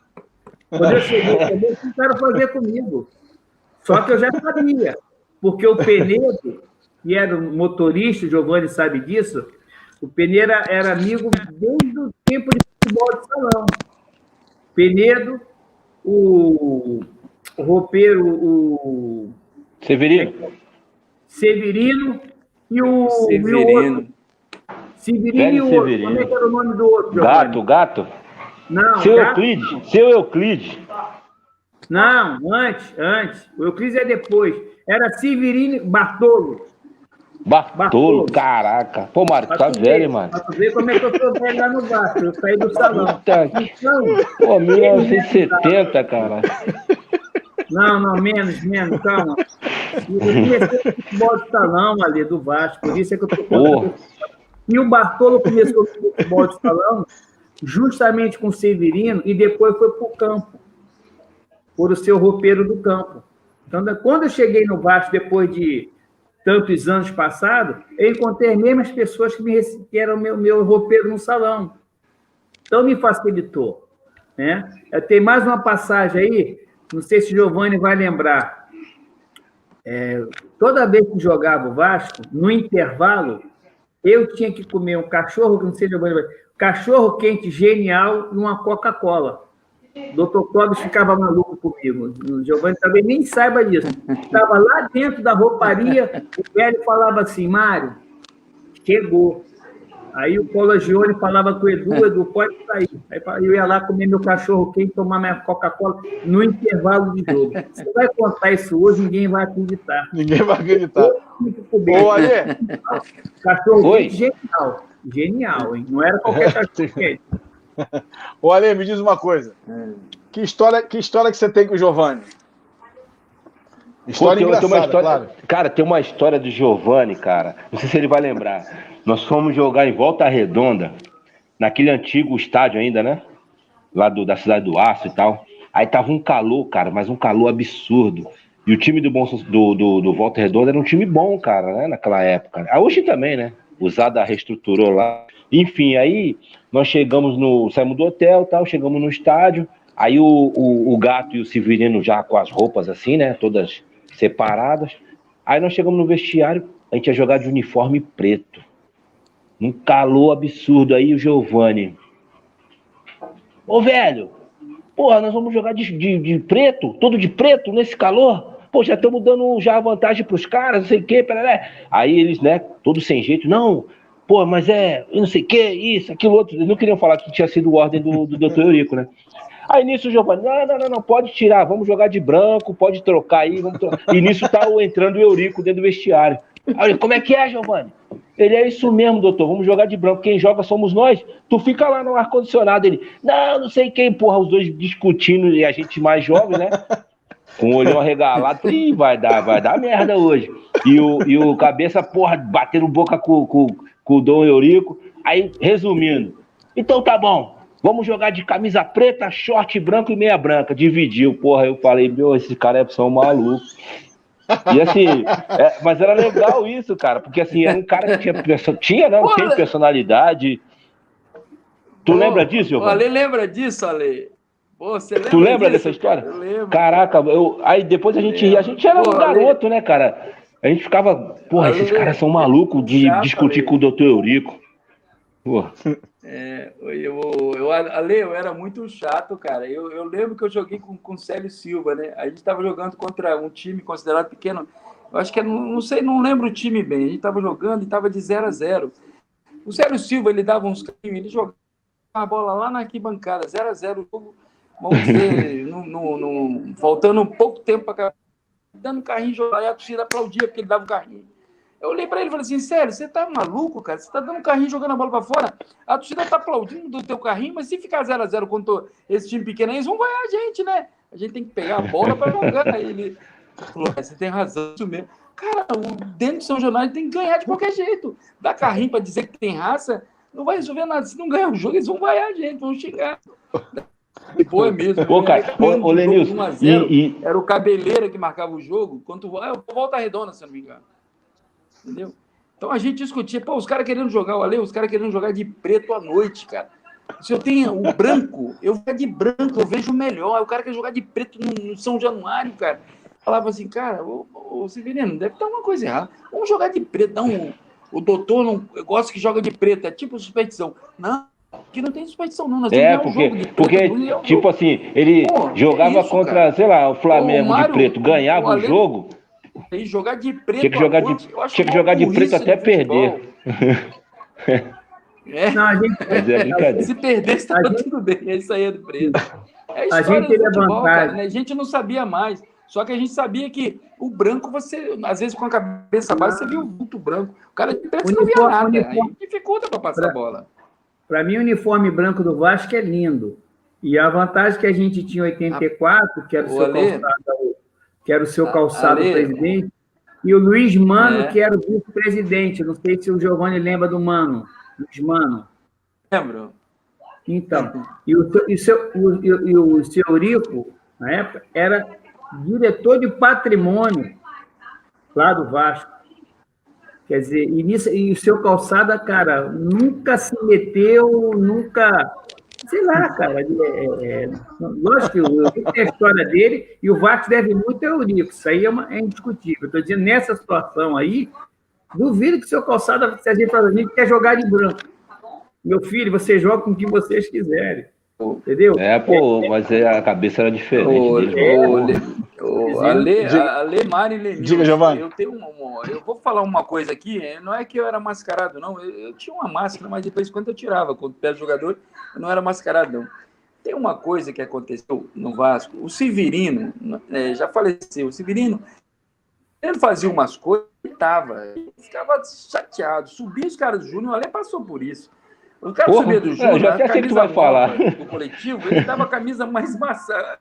B: Quando eu cheguei também, eles tentaram fazer comigo. Só que eu já sabia, porque o Penedo, que era o motorista, o Giovanni sabe disso, o Penedo era amigo desde o tempo de futebol de salão. Penedo, o roupeiro, o Severino e o
C: Severino.
B: Severino e o outro. Como é que era o nome do outro?
D: Gato?
B: Não.
D: Seu Euclides.
B: Não, antes. O Euclides é depois. Era Severino e Bartolo.
D: Bartolo, caraca. Pô, Mário, tu tá velho, mano.
B: Pra tu ver como é que eu tô velho lá no Vasco. Eu saí do salão.
D: Então, pô, 1970, cara.
B: Não, menos, calma. Eu comecei no futebol de salão ali do Vasco, por isso é que eu tô falando. E o Bartolo começou no futebol de salão justamente com o Severino e depois foi para o campo, por o seu roupeiro do campo. Então, quando eu cheguei no Vasco, depois de tantos anos passados, eu encontrei as mesmas pessoas que eram meu roupeiro no salão. Então, me facilitou. Né? Tem mais uma passagem aí, não sei se o Giovanni vai lembrar. Toda vez que jogava o Vasco, no intervalo, eu tinha que comer um cachorro, não sei se o Giovanni vai... Cachorro quente genial e uma Coca-Cola. O Dr. Clóvis ficava maluco comigo. O Giovanni também nem saiba disso. Estava lá dentro da rouparia, o velho falava assim, Mário, chegou. Aí o Paulo Gione falava com o Edu, pode sair. Aí eu ia lá comer meu cachorro quente, tomar minha Coca-Cola no intervalo de jogo. Você vai contar isso hoje, ninguém vai acreditar.
A: Ninguém vai acreditar. Ô, Alê.
B: Cachorro quente genial, hein? Não era qualquer cachorro quente.
A: Ô, Alê, me diz uma coisa. Que história que você tem com o Giovanni? História engraçada, claro.
D: Cara, tem uma história do Giovanni, cara. Não sei se ele vai lembrar. Nós fomos jogar em Volta Redonda, naquele antigo estádio ainda, né? Lá da Cidade do Aço e tal. Aí tava um calor, cara, mas um calor absurdo. E o time do Volta Redonda era um time bom, cara, né? Naquela época. Hoje também, né? O Zada reestruturou lá. Enfim, aí nós saímos do hotel, tal, chegamos no estádio. Aí o Gato e o Severino já com as roupas assim, né? Todas separadas. Aí nós chegamos no vestiário, a gente ia jogar de uniforme preto. Um calor absurdo. Aí o Giovanni: ô, velho, porra, nós vamos jogar de preto, todo de preto, nesse calor? Pô, já estamos dando já vantagem pros caras, não sei o quê, né? Aí eles, né, todos sem jeito, não, pô, mas não sei o quê, isso, aquilo, outro. Eles não queriam falar que tinha sido ordem do Dr. Eurico, né? Aí nisso o Giovanni: não, pode tirar, vamos jogar de branco, pode trocar aí, vamos trocar. E nisso tá entrando o Eurico dentro do vestiário. Aí eu: como é que é, Giovanni? Ele: é isso mesmo, doutor, vamos jogar de branco, quem joga somos nós, tu fica lá no ar-condicionado. Ele: não sei quem, porra, os dois discutindo e a gente mais jovem, né? Com o olhão arregalado, ih, vai dar merda hoje. E o cabeça, porra, batendo boca com o Dom Eurico. Aí, resumindo, então tá bom, vamos jogar de camisa preta, short branco e meia branca. Dividiu, porra. Eu falei: meu, esses caras são malucos. E assim, mas era legal isso, cara, porque assim, era um cara que tinha personalidade. Tu lembra disso, Giovanni?
C: O Ale lembra disso, Ale? Pô, você lembra
D: tu lembra
C: disso?
D: dessa história?
C: Eu lembro.
D: Caraca, aí depois a gente era um garoto, né, cara? A gente ficava, porra, esses caras são malucos de discutir com o Dr. Eurico. Porra.
C: Ale, eu era muito chato, cara. Eu lembro que eu joguei com o Célio Silva, né? A gente estava jogando contra um time considerado pequeno. Eu acho que não lembro o time bem. A gente estava jogando e estava de 0-0. O Célio Silva, ele dava uns caminhos, ele jogava a bola lá na arquibancada, 0-0. Vamos dizer, faltando um pouco tempo para acabar, dando carrinho, jogar, e a torcida aplaudia porque ele dava um carrinho. Eu olhei para ele e falei assim, sério, você tá maluco, cara? Você tá dando um carrinho jogando a bola para fora, a torcida tá aplaudindo do teu carrinho, mas se ficar 0-0 contra esse time pequeno aí, eles vão vaiar a gente, né? A gente tem que pegar a bola para jogar. Aí ele falou, você tem razão, isso mesmo. Cara, dentro do São Januário tem que ganhar de qualquer jeito. Dar carrinho para dizer que tem raça, não vai resolver nada. Se não ganhar o jogo, eles vão vaiar a gente, vão xingar. E pô, é mesmo.
D: Pô, cara, ô Lenilson,
C: era o Cabeleira que marcava o jogo, quanto Volta Redonda, se eu não me engano. Entendeu? Então a gente discutia, pô, os caras querendo jogar o Ale, os caras querendo jogar de preto à noite, cara. Se eu tenho o branco, eu vou de branco, eu vejo melhor. O cara quer jogar de preto no São Januário, cara. Falava assim, cara, ô Severino, deve estar uma coisa errada. Vamos jogar de preto. Não, o doutor não gosta que joga de preto, é tipo suspeição. Não, aqui não tem suspeição, não. Nós temos
D: porque tipo assim, ele jogava isso, contra, cara, sei lá, o Flamengo Mário, de preto, ganhava o jogo.
C: E jogar de preto.
D: Tinha que jogar de preto até perder.
B: Não, a gente,
C: se perdesse, estava tudo bem. É isso aí, é do preto. É
B: a gente teria vantagem.
C: Cara, né? A gente não sabia mais. Só que a gente sabia que o branco, você, às vezes, com a cabeça baixa, você viu muito branco. O cara de preto, você não via nada. Aí dificulta para passar a bola.
B: Para mim, o uniforme branco do Vasco é lindo. E a vantagem que a gente tinha em 84, que era o seu calçado presidente, e o Luiz Mano, que era o vice-presidente. Não sei se o Giovanni lembra do Mano. Luiz Mano.
C: Lembro.
B: Então, e o seu Eurico, na época, era diretor de patrimônio lá do Vasco. Quer dizer, e o seu Calçada, cara, nunca se meteu, nunca... Sei lá, cara. Lógico que eu tenho a história dele e o Vasco deve muito ao Eurico. Isso aí é indiscutível. Estou dizendo, nessa situação aí, duvido que o seu Calçada, se a gente fala, a gente quer jogar de branco. Meu filho, você joga com o que vocês quiserem. Entendeu?
D: Mas a cabeça era diferente.
C: Ale, Mário e Lenilson.
A: Diga, Giovanni.
C: Eu vou falar uma coisa aqui, não é que eu era mascarado, não. Eu tinha uma máscara, mas depois, quando eu tirava, quando pé do jogador, eu não era mascarado, não. Tem uma coisa que aconteceu no Vasco. O Severino, já faleceu. O Severino, ele fazia umas coisas e ficava chateado. Subia os caras do Júnior, o Ale passou por isso. O cara subia do Júnior,
D: já até sei que tu vai falar.
C: Do coletivo, ele dava a camisa mais massa,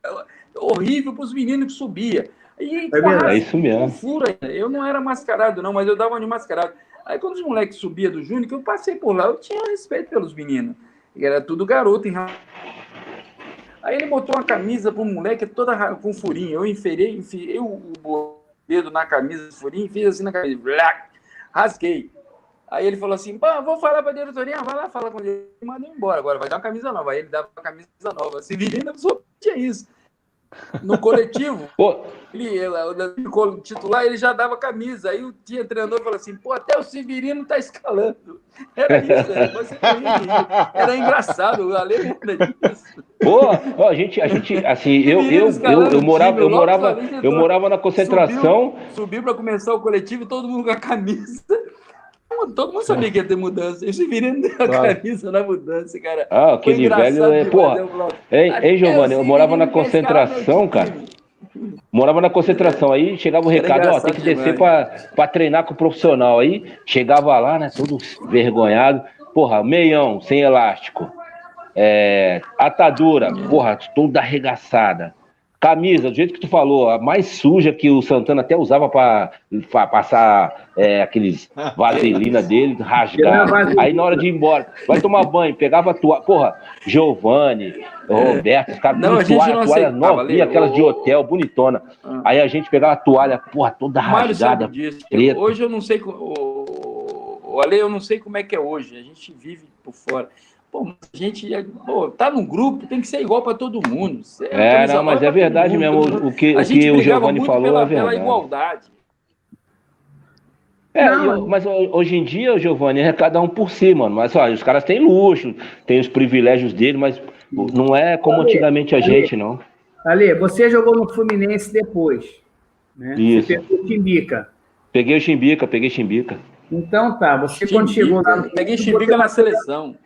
C: horrível para os meninos que subia. E,
D: é isso mesmo.
C: Fura. Eu não era mascarado, não, mas eu dava de mascarado. Aí quando os moleques subiam do Júnior, que eu passei por lá, eu tinha respeito pelos meninos. E era tudo garoto. Aí ele botou uma camisa para um moleque toda com furinho. Eu enfiei o dedo na camisa do furinho, fiz assim na camisa. Rasguei. Aí ele falou assim, vou falar para a diretoria, vai lá, fala com ele, e mandou embora. Agora vai dar uma camisa nova. Aí ele dava uma camisa nova. Se Severino tinha isso. No coletivo, o titular, ele já dava camisa. Aí o treinador falou assim, até o Severino tá escalando. Era isso, era engraçado, o Ale lembra disso.
D: A gente, assim, eu morava na concentração.
C: Subiu para começar o coletivo e todo mundo com a camisa. Todo mundo sabia que ia ter mudança. E o Severino deu a camisa na mudança, cara.
D: Aquele velho Hein, Giovanni, eu morava na concentração, cara. Morava na concentração, aí chegava o recado, tem que descer pra treinar com o profissional. Aí chegava lá, né, todo vergonhado. Meião, sem elástico. Atadura, toda arregaçada. Camisa, do jeito que tu falou, a mais suja que o Santana até usava para passar aqueles vaselina dele, rasgar. Aí na hora de ir embora, vai tomar banho, pegava a toalha. Giovanni, Roberto, os caras com toalha novinha, aquelas de hotel, bonitona. Aí a gente pegava a toalha, toda rasgada, preta.
C: Hoje eu não sei, Ale, eu não sei como é que é hoje, a gente vive por fora. A gente tá num grupo, tem que ser igual para todo mundo.
D: Mas é verdade mesmo. O que o Giovanni falou é verdade.
C: Pela igualdade.
D: Mas hoje em dia, Giovanni, é cada um por si, mano. Mas os caras têm luxo, têm os privilégios dele, mas não é como antigamente a gente, não.
B: Ale, você jogou no Fluminense depois, né?
D: Isso.
B: Você pegou o Chimbica.
D: Peguei Chimbica.
B: Então você quando chegou lá...
C: Peguei Chimbica na seleção.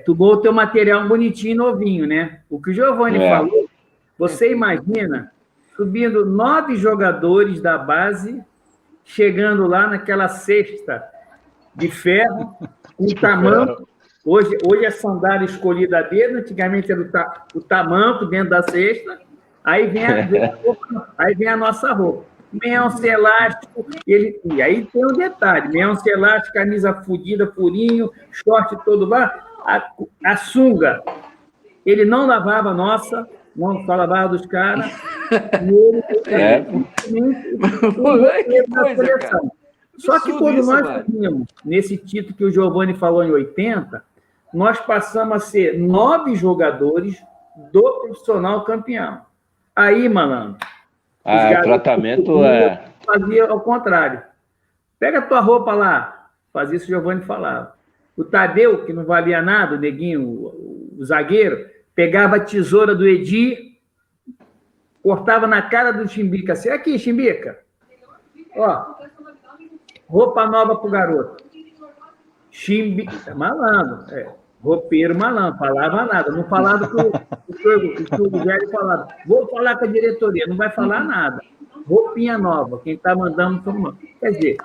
B: Tu ganhou o teu material bonitinho, novinho, né? O que o Giovanni falou, você imagina subindo 9 jogadores da base chegando lá naquela cesta de ferro, com tamanco. Hoje é sandália escolhida a dedo, antigamente era o tamanco dentro da cesta, aí vem a nossa roupa. Meião-se elástico, e aí tem um detalhe, meião-se elástico, camisa fudida, furinho, short todo lá, a sunga, ele não lavava a nossa, não só lavava dos caras, e ele na seleção. Só que quando nós vimos nesse título que o Giovanni falou em 80, nós passamos a ser 9 jogadores do profissional campeão. Aí, malandro,
D: o tratamento
B: fazia ao contrário. Pega a tua roupa lá, fazia isso que o Giovanni falava. O Tadeu, que não valia nada, o neguinho, o zagueiro, pegava a tesoura do Edi, cortava na cara do Chimbica assim, aqui, Chimbica, ó, roupa nova pro garoto. Chimbica, malandro, roupeiro malandro, falava nada, não falava o que o velho falava. Vou falar com a diretoria, não vai falar nada. Roupinha nova, quem está mandando somos nós. Quer dizer,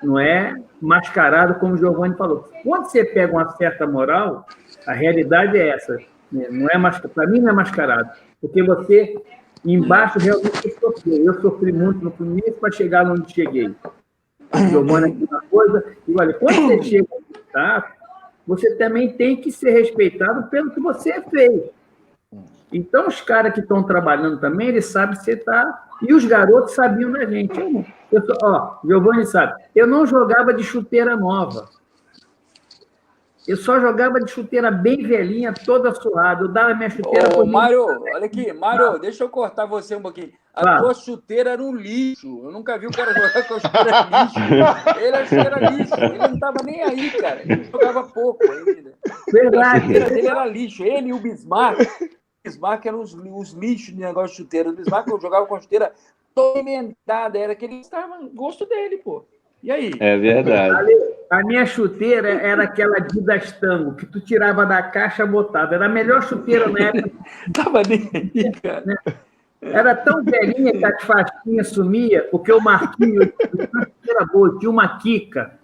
B: não é mascarado como o Giovanni falou. Quando você pega uma certa moral, a realidade é essa. Não é para mim não é mascarado, porque você embaixo realmente sofreu. Eu sofri muito no Fluminense para chegar onde cheguei. O Giovanni aqui uma coisa, e olha, quando você chega no staff, você também tem que ser respeitado pelo que você fez. Então, os caras que estão trabalhando também, eles sabem que você está... E os garotos sabiam da gente. Giovanni sabe, eu não jogava de chuteira nova. Eu só jogava de chuteira bem velhinha, toda suada. Eu dava minha chuteira...
C: Mário, olha aqui. Mário, deixa eu cortar você um pouquinho. A tua chuteira era um lixo. Eu nunca vi o cara jogar com a chuteira lixo. Ele achou que era lixo. Ele não estava nem aí, cara. Ele jogava pouco ainda.
B: Verdade.
C: A chuteira dele era lixo. Ele e o Bismarck. O Bismarck eram os lixos de negócio de chuteira. O Bismarck eu jogava com a chuteira toda emendada. Era que ele estava no gosto dele, pô. E aí?
D: É verdade.
B: A minha chuteira era aquela Adidas Tango, que tu tirava da caixa e botava. Era a melhor chuteira na época.
C: Tava nem aí, cara.
B: Né? Era tão velhinha que as faixinhas sumia, porque o Marquinhos era boa, eu tinha uma Kika.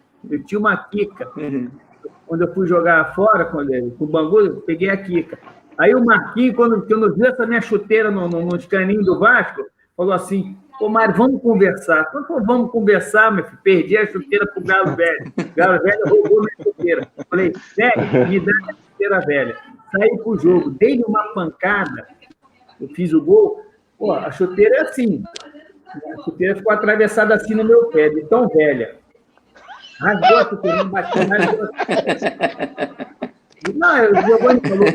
B: Quando eu fui jogar fora com o Bangu, eu peguei a Kika. Aí o Marquinhos, quando viu essa minha chuteira nos caninhos do Vasco, falou assim: ô, Mário, vamos conversar. Quando falou, vamos conversar, meu filho, perdi a chuteira pro Galo Velho. O Galo Velho roubou minha chuteira. Falei, velho, me dá a chuteira velha. Saí pro jogo, dei-lhe uma pancada, eu fiz o gol. Pô, a chuteira é assim. A chuteira ficou atravessada assim no meu pé, de tão velha. Rasgou a chuteira, não bateu, rasgou a chuteira. Não, o Giovanni falou,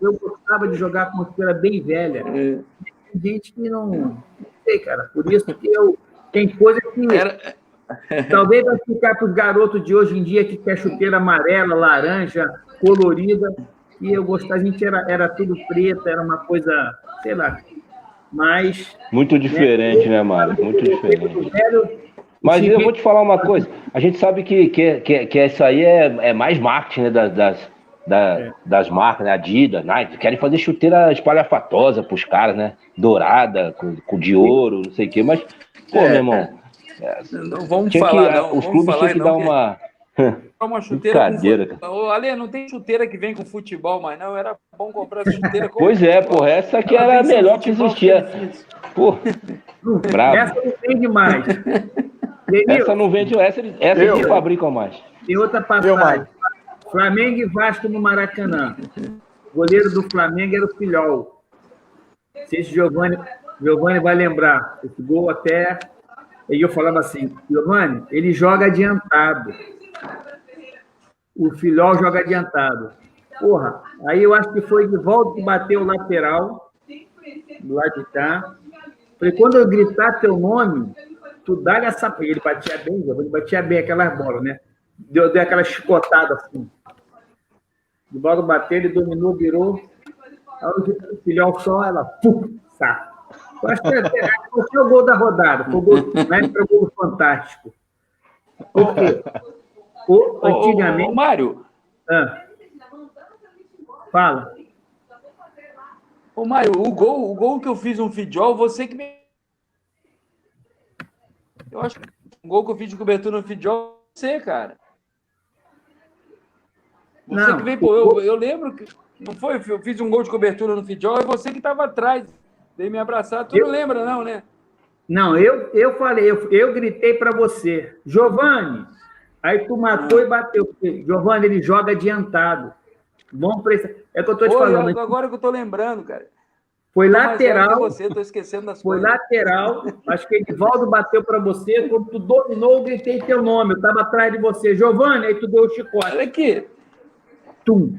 B: eu gostava de jogar com uma chuteira bem velha. Tem gente que não sei, cara. Por isso que tem coisa que talvez vai ficar para os garotos de hoje em dia que quer chuteira amarela, laranja, colorida. E eu gostava, a gente era tudo preto, era uma coisa, sei lá, mas...
D: Muito diferente, né, Mário? Muito diferente. Mas eu vou te falar uma coisa, a gente sabe que isso aí é mais marketing, né, das marcas, né, Adidas, Nike, querem fazer chuteira espalhafatosa pros caras, né, dourada, com de ouro, não sei o quê, mas, pô, meu irmão...
C: Não vamos falar, não.
D: Os clubes têm que dar
C: uma chuteira
D: brincadeira.
C: Ale, não tem chuteira que vem com futebol, mas não, era bom comprar essa chuteira com
D: pois é, porra, essa aqui era a melhor que existia. Porra, bravo.
B: Essa não tem demais.
D: Essa não vende, essa eles fabricam mais.
B: Tem outra passagem. Flamengo e Vasco no Maracanã. O goleiro do Flamengo era o Filhol. Não sei se Giovanni vai lembrar. Esse gol até... E eu falava assim, Giovanni, ele joga adiantado. O Filhol joga adiantado. Porra, aí eu acho que foi de volta que bateu o lateral, do lado de cá. Falei, quando eu gritar teu nome, tu dá-lhe essa... Ele batia bem, Giovanni batia bem aquelas bolas, né? Deu aquela chicotada assim. De bola bateu, ele dominou, virou. Aí o Filhol só, ela... Pum, saco. Eu acho que foi o gol da rodada. Foi o gol fantástico. Por quê? Antigamente...
C: Mário...
B: Fala.
C: Ô, Mário, o gol que eu fiz no Fidjol, você que me... Eu acho que o gol que eu fiz de cobertura no Fidjol é você, cara. Você
B: Não,
C: que veio, pô, eu lembro que não foi, eu fiz um gol de cobertura no Fidjol, é você que estava atrás, veio me abraçar. Tu não lembra, não, né?
B: Não, eu falei, eu gritei para você, Giovani, aí tu matou e bateu. Giovani, ele joga adiantado. Vamos para isso. É que eu tô te falando.
C: Agora que eu tô lembrando, cara.
B: Foi lateral.
C: Você, tô esquecendo das
B: foi
C: coisas.
B: lateral. Acho que Edivaldo bateu para você. Quando tu dominou, eu gritei teu nome. Eu estava atrás de você. Giovani, aí tu deu o chicote.
C: Olha aqui.
B: Tum.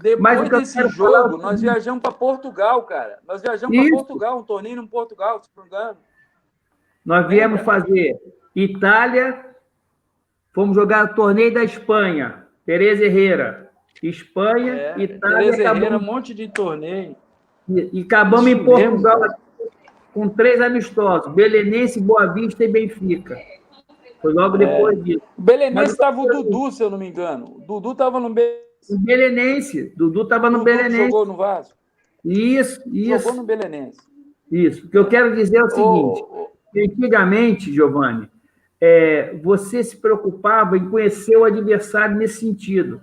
C: Depois desse jogo, nós viajamos para Portugal, cara. Nós viajamos para Portugal, um torneio em Portugal, se não me engano.
B: Nós viemos fazer Itália, fomos jogar o torneio da Espanha, Teresa Herrera. Espanha, Itália,
C: Teresa Herrera, um monte de torneio.
B: E acabamos em Portugal com 3 amistosos, Belenense, Boa Vista e Benfica. Foi logo depois disso.
C: O Belenense estava o Dudu, se eu não me engano. O Dudu estava no
B: Belenense. Dudu estava no Belenense.
C: Jogou no Vasco?
B: Isso.
C: Jogou no Belenense.
B: Isso. O que eu quero dizer é o seguinte. Antigamente, Giovani, você se preocupava em conhecer o adversário nesse sentido.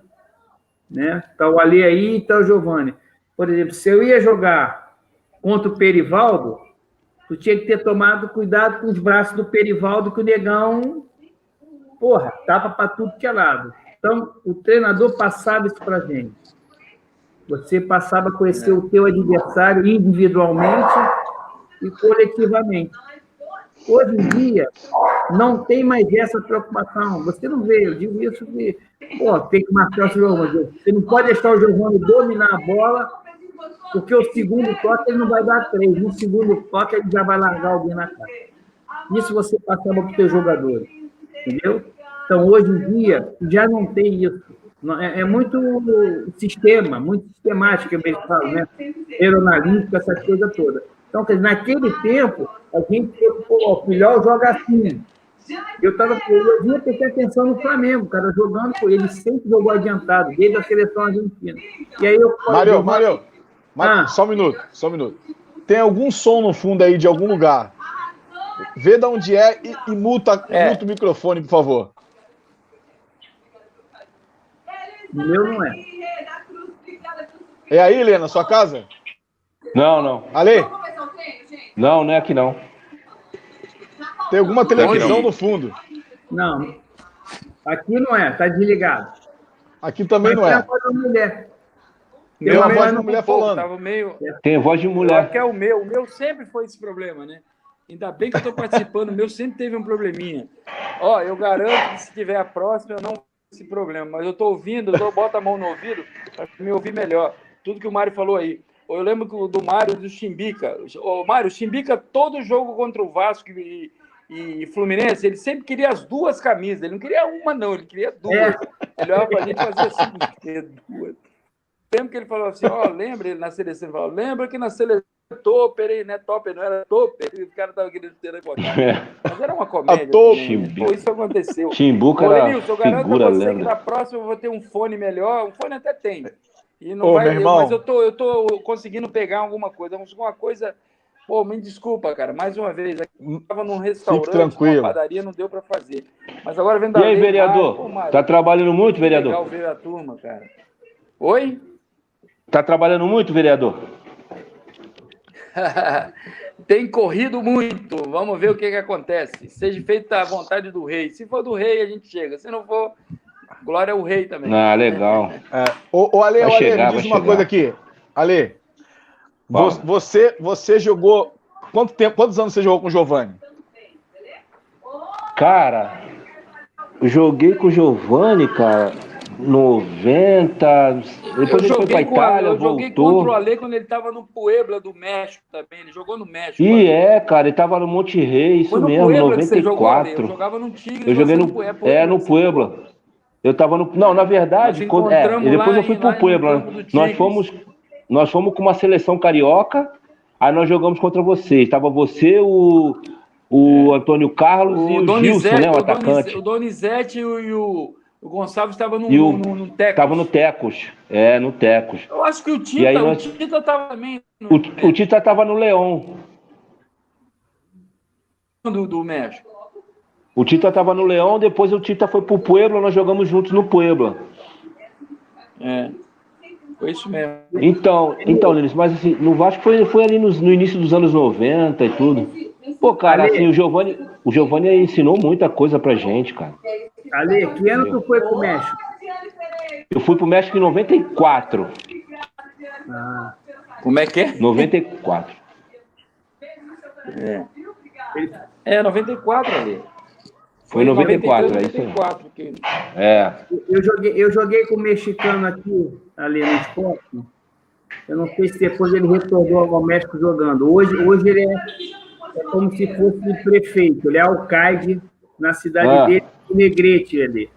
B: Né? Tá o Ale aí, tá o Giovani. Por exemplo, se eu ia jogar contra o Perivaldo, tu tinha que ter tomado cuidado com os braços do Perivaldo, que o negão, tapa para tudo que é lado. Então, o treinador passava isso para a gente. Você passava a conhecer o teu adversário individualmente e coletivamente. Hoje em dia, não tem mais essa preocupação. Você não vê, eu digo isso que, tem que marcar o Giovani. Você não pode deixar o Giovani dominar a bola, porque o segundo toque ele não vai dar 3. No segundo toque ele já vai largar alguém na cara. Isso você passava para os seus jogadores. Entendeu? Então, hoje em dia, já não tem isso. É muito sistema, muito sistemático, que eles falam, né? Aeronalística, essas coisas todas. Então, naquele tempo, a gente, o Filhol joga assim. Eu vinha prestar atenção no Flamengo, o cara jogando, ele sempre jogou adiantado, desde a seleção argentina. E aí eu
A: Mário, só um minuto. Tem algum som no fundo aí de algum lugar? Vê de onde é e muta o microfone, por favor.
B: O meu não é.
A: É aí, Helena, sua casa?
D: Não.
A: Ale?
D: Não é aqui não.
A: Tem alguma televisão no fundo?
B: Não. Aqui não é, tá desligado.
A: Aqui também não é.
B: Tem a voz da mulher.
A: Tem uma voz da mulher falando.
C: Tava meio...
D: Tem voz de mulher.
C: Acho que é o meu. O meu sempre foi esse problema, né? Ainda bem que eu estou participando. O meu sempre teve um probleminha. Eu garanto que se tiver a próxima, eu não vou ter esse problema. Mas eu estou ouvindo, boto a mão no ouvido para me ouvir melhor. Tudo que o Mário falou aí. Eu lembro do Mário do Chimbica. Mário, o Chimbica, todo jogo contra o Vasco e Fluminense, ele sempre queria as 2 camisas. Ele não queria uma, não. Ele queria 2. Ele olhava para a gente e fazia assim, 2. Lembro que ele falou assim, lembra ele na seleção, ele falou, lembra que na seleção Topper, né? Topper não era Topper, o cara estava querendo ter recordado. Mas era uma comédia. Isso aconteceu.
D: Chimbuca era
C: Lenilson, eu garanto a você que na próxima eu vou ter um fone melhor. Um fone até tem. E não vai, mas eu tô conseguindo pegar alguma coisa. Me desculpa, cara. Mais uma vez, aqui eu estava num restaurante, numa padaria, não deu para fazer. Mas agora vendo a
D: lei, vereador? Tá trabalhando muito, vereador?
C: Legal ver a turma, cara. Oi?
D: Tá trabalhando muito, vereador?
C: Tem corrido muito. Vamos ver o que acontece. Seja feita a vontade do rei. Se for do rei, a gente chega. Se não for, glória ao rei também.
D: Legal.
A: Ale, me diz uma coisa aqui. Ale, você jogou... Quantos anos você jogou com o Giovani?
D: Cara, eu joguei com o Giovani, cara, 90... Depois ele foi pra Itália, voltou. Eu joguei
C: contra o Ale quando ele estava no Puebla do México também. Ele jogou no México.
D: Cara, ele tava no Monte Rei, isso mesmo,
C: Puebla
D: 94.
C: Eu jogava no Tigre.
D: Eu joguei no Puebla. Eu tava no... Não, na verdade, depois eu fui pro Puebla. Nós fomos com uma seleção carioca, aí nós jogamos contra vocês. Tava você, o Antônio Carlos e o Gilson, né, o atacante.
C: O Donizete e o Gonçalves estava no Tecos.
D: Estava no Tecos. No Tecos.
C: Eu acho que o Tita estava também.
D: O Tita estava no Leão.
C: do México?
D: O Tita tava no Leão, depois o Tita foi pro Puebla, nós jogamos juntos no Puebla.
C: Foi isso mesmo.
D: Então, Denis, mas assim, no Vasco foi ali no início dos anos 90 e tudo. Pô, cara,
B: Ale,
D: assim, o Giovani ensinou muita coisa pra gente, cara.
B: Ale, que ano tu foi pro México?
D: Eu fui pro México em 94.
C: Como é que é?
D: 94.
C: 94 ali.
D: Foi em 94,
C: 93,
D: é isso aí.
C: 94, que...
B: Eu joguei com o mexicano aqui, ali no esporte. Eu não sei se depois ele retornou ao México jogando. Hoje ele é como se fosse prefeito. Ele é alcaide na cidade dele, Negrete ali.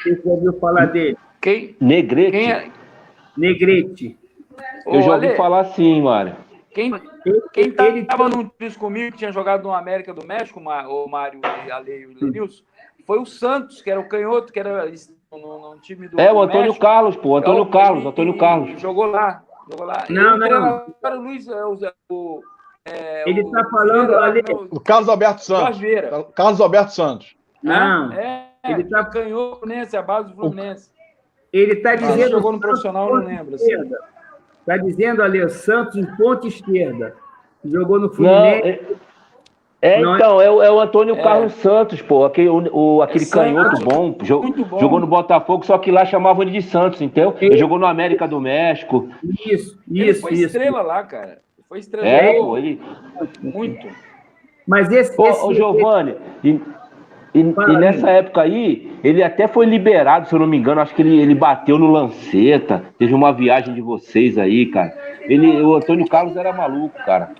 B: Você já ouviu falar dele?
D: Negrete?
B: Negrete.
D: Eu já ouvi falar sim, Mário.
C: Quem estava num time comigo, que tinha jogado no América do México, o Mário, Ale e o Lenilson, foi o Santos, que era o canhoto, que era no time do
D: o Antônio
C: México.
D: Carlos, pô. Antônio Carlos.
C: Jogou lá.
B: Não.
C: Era o Luiz...
B: Ele está falando, Ale...
A: O Carlos Alberto Santos. Carlos Alberto Santos.
B: Não.
C: Ele tá canhoto, Fluminense, a base do Fluminense.
B: Ele está dizendo...
C: Ele jogou no profissional, não lembro.
B: Está dizendo ali, Santos em ponta esquerda. Jogou no Fluminense.
D: Então, é o Antônio Carlos Santos, pô. Aquele canhoto bom. Jogou no Botafogo, só que lá chamavam ele de Santos, entendeu? Ele jogou no América do México.
C: Ele foi estrela lá, cara. Foi estrela.
D: Pô, ele...
C: Muito.
B: Mas
D: Ô, Giovani... E nessa época aí, ele até foi liberado, se eu não me engano, acho que ele bateu no Lanceta, teve uma viagem de vocês aí, cara. O Antônio Carlos era maluco, cara.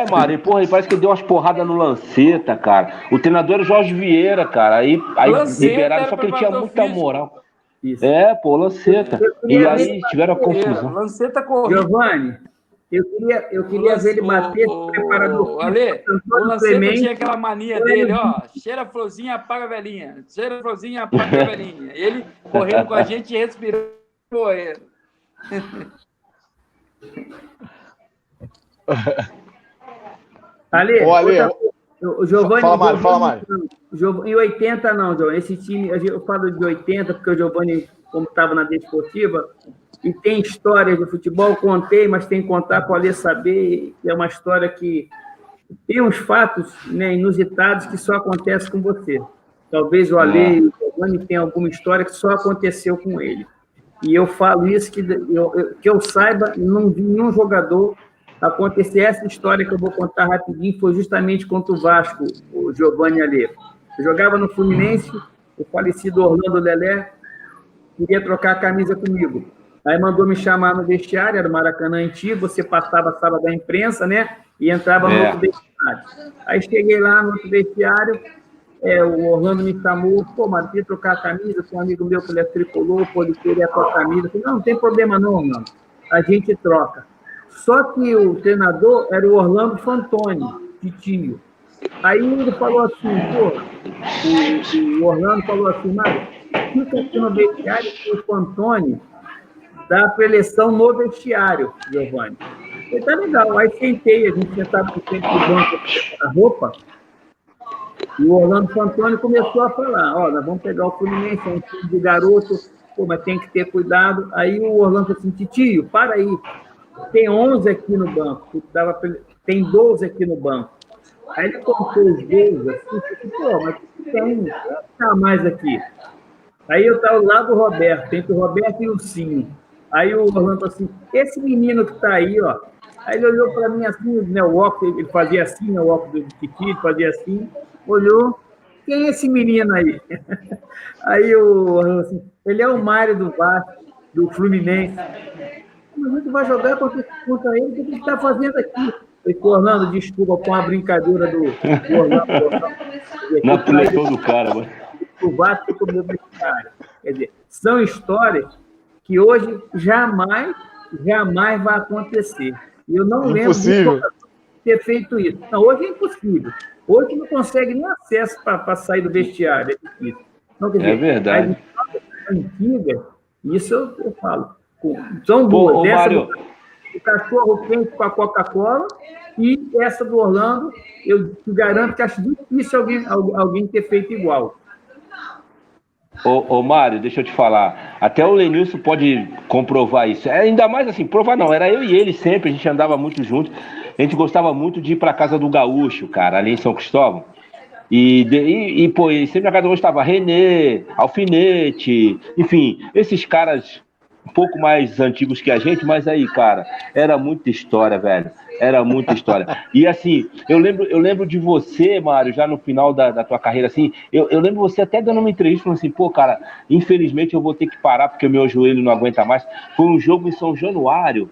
D: Mário, porra, ele parece que ele deu umas porradas no Lanceta, cara. O treinador era o Jorge Vieira, cara, aí liberaram, só que ele tinha muita moral.
B: Isso.
D: Lanceta. E aí tiveram a confusão.
C: Lanceta correu.
B: Giovani, eu queria ver ele bater o preparador.
C: Ale, o Lanceta tinha aquela mania dele, ó. Cheira a florzinha, apaga a velhinha. Cheira a florzinha, apaga a velhinha. Ele correndo com a gente e respirando.
B: Ale, o Giovani...
A: Fala, Mário.
B: Em 80 não, Giovani. Esse time, eu falo de 80 porque o Giovani, como estava na Desportiva, e tem histórias de futebol, contei, mas tem que contar para o Ale saber, que é uma história que tem uns fatos, né, inusitados que só acontecem com você. Talvez o Ale e o Giovani tenham alguma história que só aconteceu com ele. E eu falo isso, que eu saiba, não vi nenhum jogador acontecer essa história que eu vou contar rapidinho, foi justamente contra o Vasco, o Giovani Ale. Eu jogava no Fluminense, o falecido Orlando Lelé queria trocar a camisa comigo. Aí mandou me chamar no vestiário, era o Maracanã antigo, você passava a sala da imprensa, né? E entrava no outro vestiário. Aí cheguei lá no outro vestiário, o Orlando me chamou, mas queria trocar a camisa, tem um amigo meu que ele é tricolor, pode querer a tua camisa. Eu falei, não tem problema não, mano. A gente troca. Só que o treinador era o Orlando Fantoni, Titinho. Aí ele falou assim, o Orlando falou assim, Mário, fica aqui no vestiário que o Fantoni dá a preleção no vestiário, Giovani. E tá legal. Aí sentei, a gente sentava no centro do banco a roupa, e o Orlando Fantoni começou a falar, nós vamos pegar o Fluminense, é um time de garoto, mas tem que ter cuidado. Aí o Orlando falou assim, Titio, para aí, tem 11 aqui no banco, tem 12 aqui no banco. Aí ele contou os 12, assim, mas tem, tá mais aqui. Aí eu estava lá do Roberto, entre o Roberto e o Cinho. Aí o Orlando falou assim, esse menino que está aí, ó. Aí ele olhou para mim assim, né, o óculos, ele fazia assim, né, o óculos do Titi, ele fazia assim, olhou, quem é esse menino aí? Aí o Orlando assim, ele é o Mário do Vasco, do Fluminense. Mas a gente vai jogar contra ele, o que ele está fazendo aqui? Eu falei, Orlando, desculpa, com a brincadeira do Orlando.
D: Não aproveitou do cara, mano.
B: O Vasco comeu vestiário. Quer dizer, são histórias que hoje jamais vai acontecer. E eu não lembro de ter feito isso. Não, hoje é impossível. Hoje não consegue nem acesso para sair do vestiário. É difícil. Então, quer dizer,
D: verdade.
B: As antigas, isso eu falo. São boas.
D: Mário,
B: o cachorro quente com a Coca-Cola E essa do Orlando, eu te garanto que acho difícil alguém ter feito igual.
D: Ô Mário, deixa eu te falar. Até o Lenilson pode comprovar isso. Ainda mais assim, provar não, era eu e ele sempre, a gente andava muito junto. A gente gostava muito de ir pra casa do Gaúcho, cara, ali em São Cristóvão. Pô, e sempre na casa do Gaúcho estava Renê, Alfinete, enfim, esses caras um pouco mais antigos que a gente, mas aí, cara, era muita história, velho. Era muita história. E assim, eu lembro de você, Mário, já no final da tua carreira, assim, eu lembro você até dando uma entrevista, falando assim, pô, cara, infelizmente eu vou ter que parar porque o meu joelho não aguenta mais. Foi um jogo em São Januário.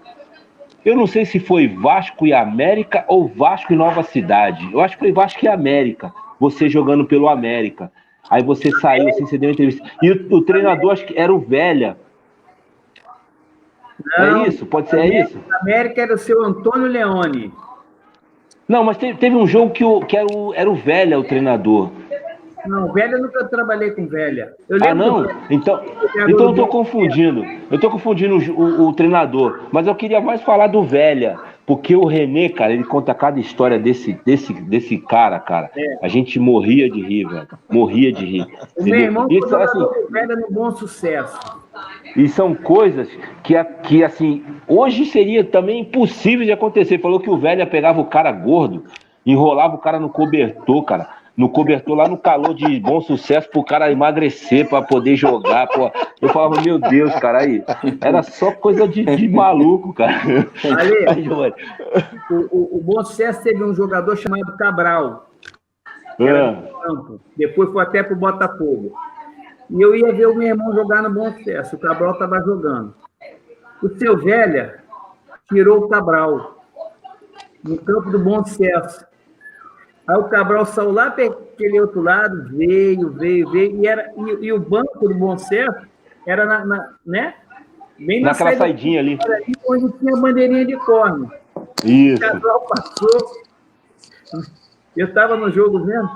D: Eu não sei se foi Vasco e América ou Vasco e Nova Cidade. Eu acho que foi Vasco e América. Você jogando pelo América. Aí você saiu, assim, você deu uma entrevista. E o treinador, acho que era o Velha.
B: Não,
D: é isso? Pode ser isso?
B: A América era o seu Antônio Leone.
D: Não, mas teve um jogo que era o Velha, o treinador.
B: Não, Velha eu nunca trabalhei com Velha.
D: Não? Então eu tô confundindo. Eu tô confundindo o treinador. Mas eu queria mais falar do Velha. Porque o Renê, cara, ele conta cada história desse cara. A gente morria de rir, velho. Morria de rir.
B: O meu irmão foi jogador do Velha no Bom Sucesso.
D: E são coisas que, assim, hoje seria também impossível de acontecer. Falou que o Velha pegava o cara gordo, enrolava o cara no cobertor, cara. No cobertor lá no calor de Bom Sucesso pro cara emagrecer, pra poder jogar, pô. Eu falava, meu Deus, cara, aí. Era só coisa de maluco, cara.
B: Ali, o Bom Sucesso teve um jogador chamado Cabral. Depois foi até pro Botafogo. E eu ia ver o meu irmão jogar no Bom Sucesso. O Cabral estava jogando. O seu Velha tirou o Cabral no campo do Bom Sucesso. Aí o Cabral saiu lá para aquele outro lado, veio, e o banco do Bom Sucesso era né? Bem
D: naquela saidinha ali.
B: Onde tinha a bandeirinha de corno.
D: Isso.
B: O Cabral passou. Eu estava no jogo vendo.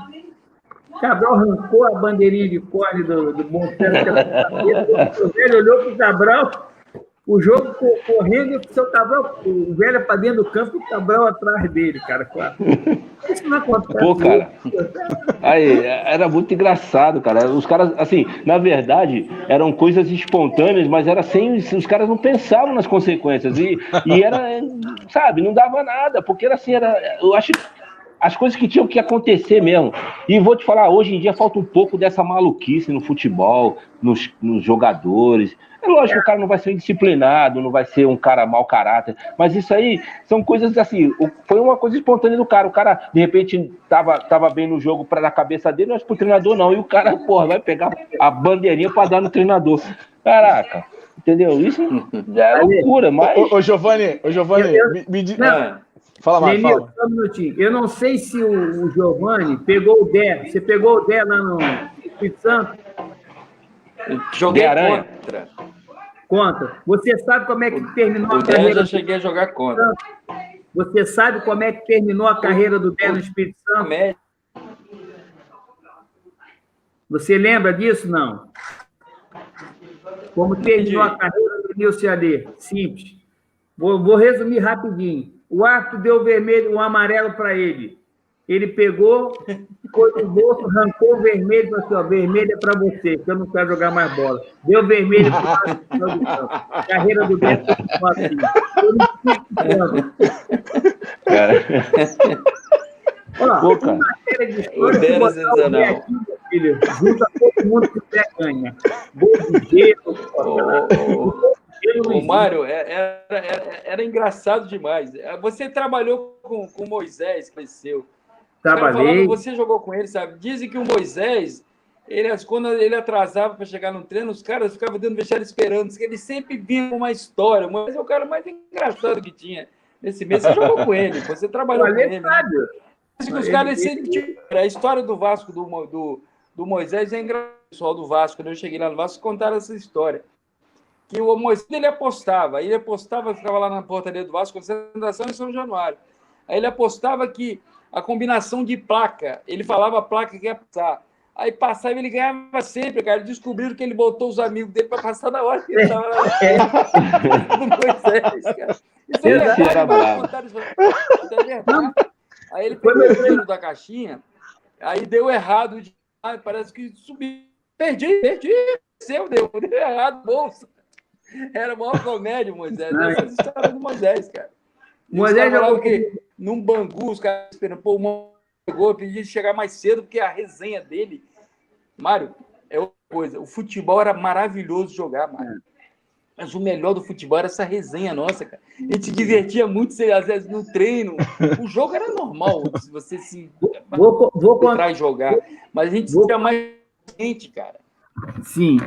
B: O Cabral arrancou a bandeirinha de corne do Bom Sucesso. O Velho olhou para o Cabral, o jogo correndo, e o seu Cabral, o Velho para dentro do campo, e o Cabral atrás dele, cara. Claro. Isso não acontece.
D: Pô, cara. Aí, era muito engraçado, cara. Os caras, assim, na verdade, eram coisas espontâneas, mas era sem. Os caras não pensavam nas consequências. E era, sabe, não dava nada, porque era assim, eu acho as coisas que tinham que acontecer mesmo. E vou te falar, hoje em dia falta um pouco dessa maluquice no futebol, nos jogadores. É lógico que o cara não vai ser indisciplinado, não vai ser um cara mau caráter, mas isso aí são coisas assim, foi uma coisa espontânea do cara. O cara, de repente, tava bem no jogo na cabeça dele, mas pro treinador não. E o cara, porra, vai pegar a bandeirinha pra dar no treinador. Caraca, entendeu? Isso já é loucura, mas...
A: Ô Giovanni, me diz... Fala mais, fala.
B: Só um minutinho. Eu não sei se o Giovanni pegou o Dé. Você pegou o Dé lá no Espírito Santo?
C: Joguei
B: Contra. Você sabe como é que terminou
C: a carreira? Eu já cheguei a jogar contra.
B: Você sabe como é que terminou a carreira do Dé no Espírito Santo? Você lembra disso, não? Como terminou a carreira do Nilson AD? Simples. Vou resumir rapidinho. O árbitro deu vermelho, um amarelo para ele. Ele pegou, ficou no bolso, arrancou o vermelho e falou assim, ó, vermelho é para você, que eu não quero jogar mais bola. Deu vermelho para o campo. Carreira do Beto ficou assim. Eu não uma série de histórias que botar o Bé aqui, meu filho, junta todo mundo que o Bé ganha. Gol de gelo,
C: O Mário, era engraçado demais. Você trabalhou com o Moisés, cresceu.
B: Trabalhei.
C: Você jogou com ele, sabe? Dizem que o Moisés, quando ele atrasava para chegar no treino, os caras ficavam dentro do vestiário esperando. Ele sempre vinha com uma história. O Moisés é o cara mais engraçado que tinha nesse mês. Você jogou com ele, você trabalhou com ele. Os caras sempre... A história do Vasco, do Moisés, é engraçado. O pessoal do Vasco, quando eu cheguei lá no Vasco, contaram essa história. Que o Moisés, ele apostava, ficava lá na portaria do Vasco, concentração em São Januário. Aí ele apostava que a combinação de placa, ele falava a placa que ia passar. Aí passava, ele ganhava sempre, cara. Descobriram que ele botou os amigos dele para passar na hora que ele estava lá. Do Moisés, cara. Isso é
D: Esse era bravo.
C: Aí ele pegou o dinheiro da caixinha, aí deu errado, parece que subiu. Perdi, deu errado, bolsa. Era a maior comédia, Moisés. Essas histórias do Moisés, cara. Moisés falava que num Bangu, os caras esperando, pô, o Mário chegou, pediu de chegar mais cedo, porque a resenha dele, Mário, é outra coisa. O futebol era maravilhoso jogar, Mário. Mas o melhor do futebol era essa resenha nossa, cara. A gente divertia muito, às vezes, no treino. O jogo era normal, se você se entrar e jogar. Mas a gente tinha mais gente, cara.
B: Sim.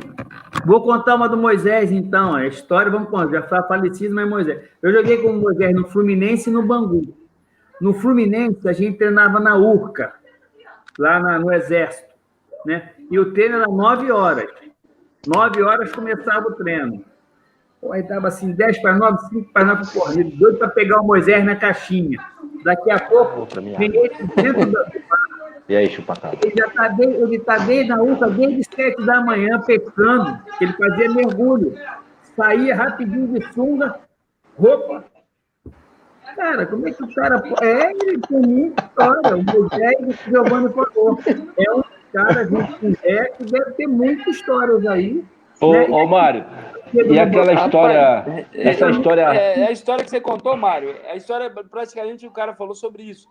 B: Vou contar uma do Moisés, então. A história, vamos contar. Já foi falecido, mas Moisés. Eu joguei com o Moisés no Fluminense e no Bangu. No Fluminense, a gente treinava na Urca, lá no Exército, né? E o treino era 9 horas. 9 horas começava o treino. Aí dava assim, 10 para 9, 5 para 9, corrido, doido para pegar o Moisés na caixinha. Daqui a pouco, vem ele dentro da...
D: E aí, chupacabra?
B: Ele está desde a UTA, desde 7 da manhã, pescando, que ele fazia mergulho. Saía rapidinho de sunga, roupa. Cara, como é que o cara... ele tem muita história. O Moisés e o Giovanni falou. É um cara, a gente conversa, que deve ter muitas histórias aí.
D: Ô, Mário... E aquela história... Essa história...
C: É a história que você contou, Mário. A história, praticamente, o cara falou sobre isso.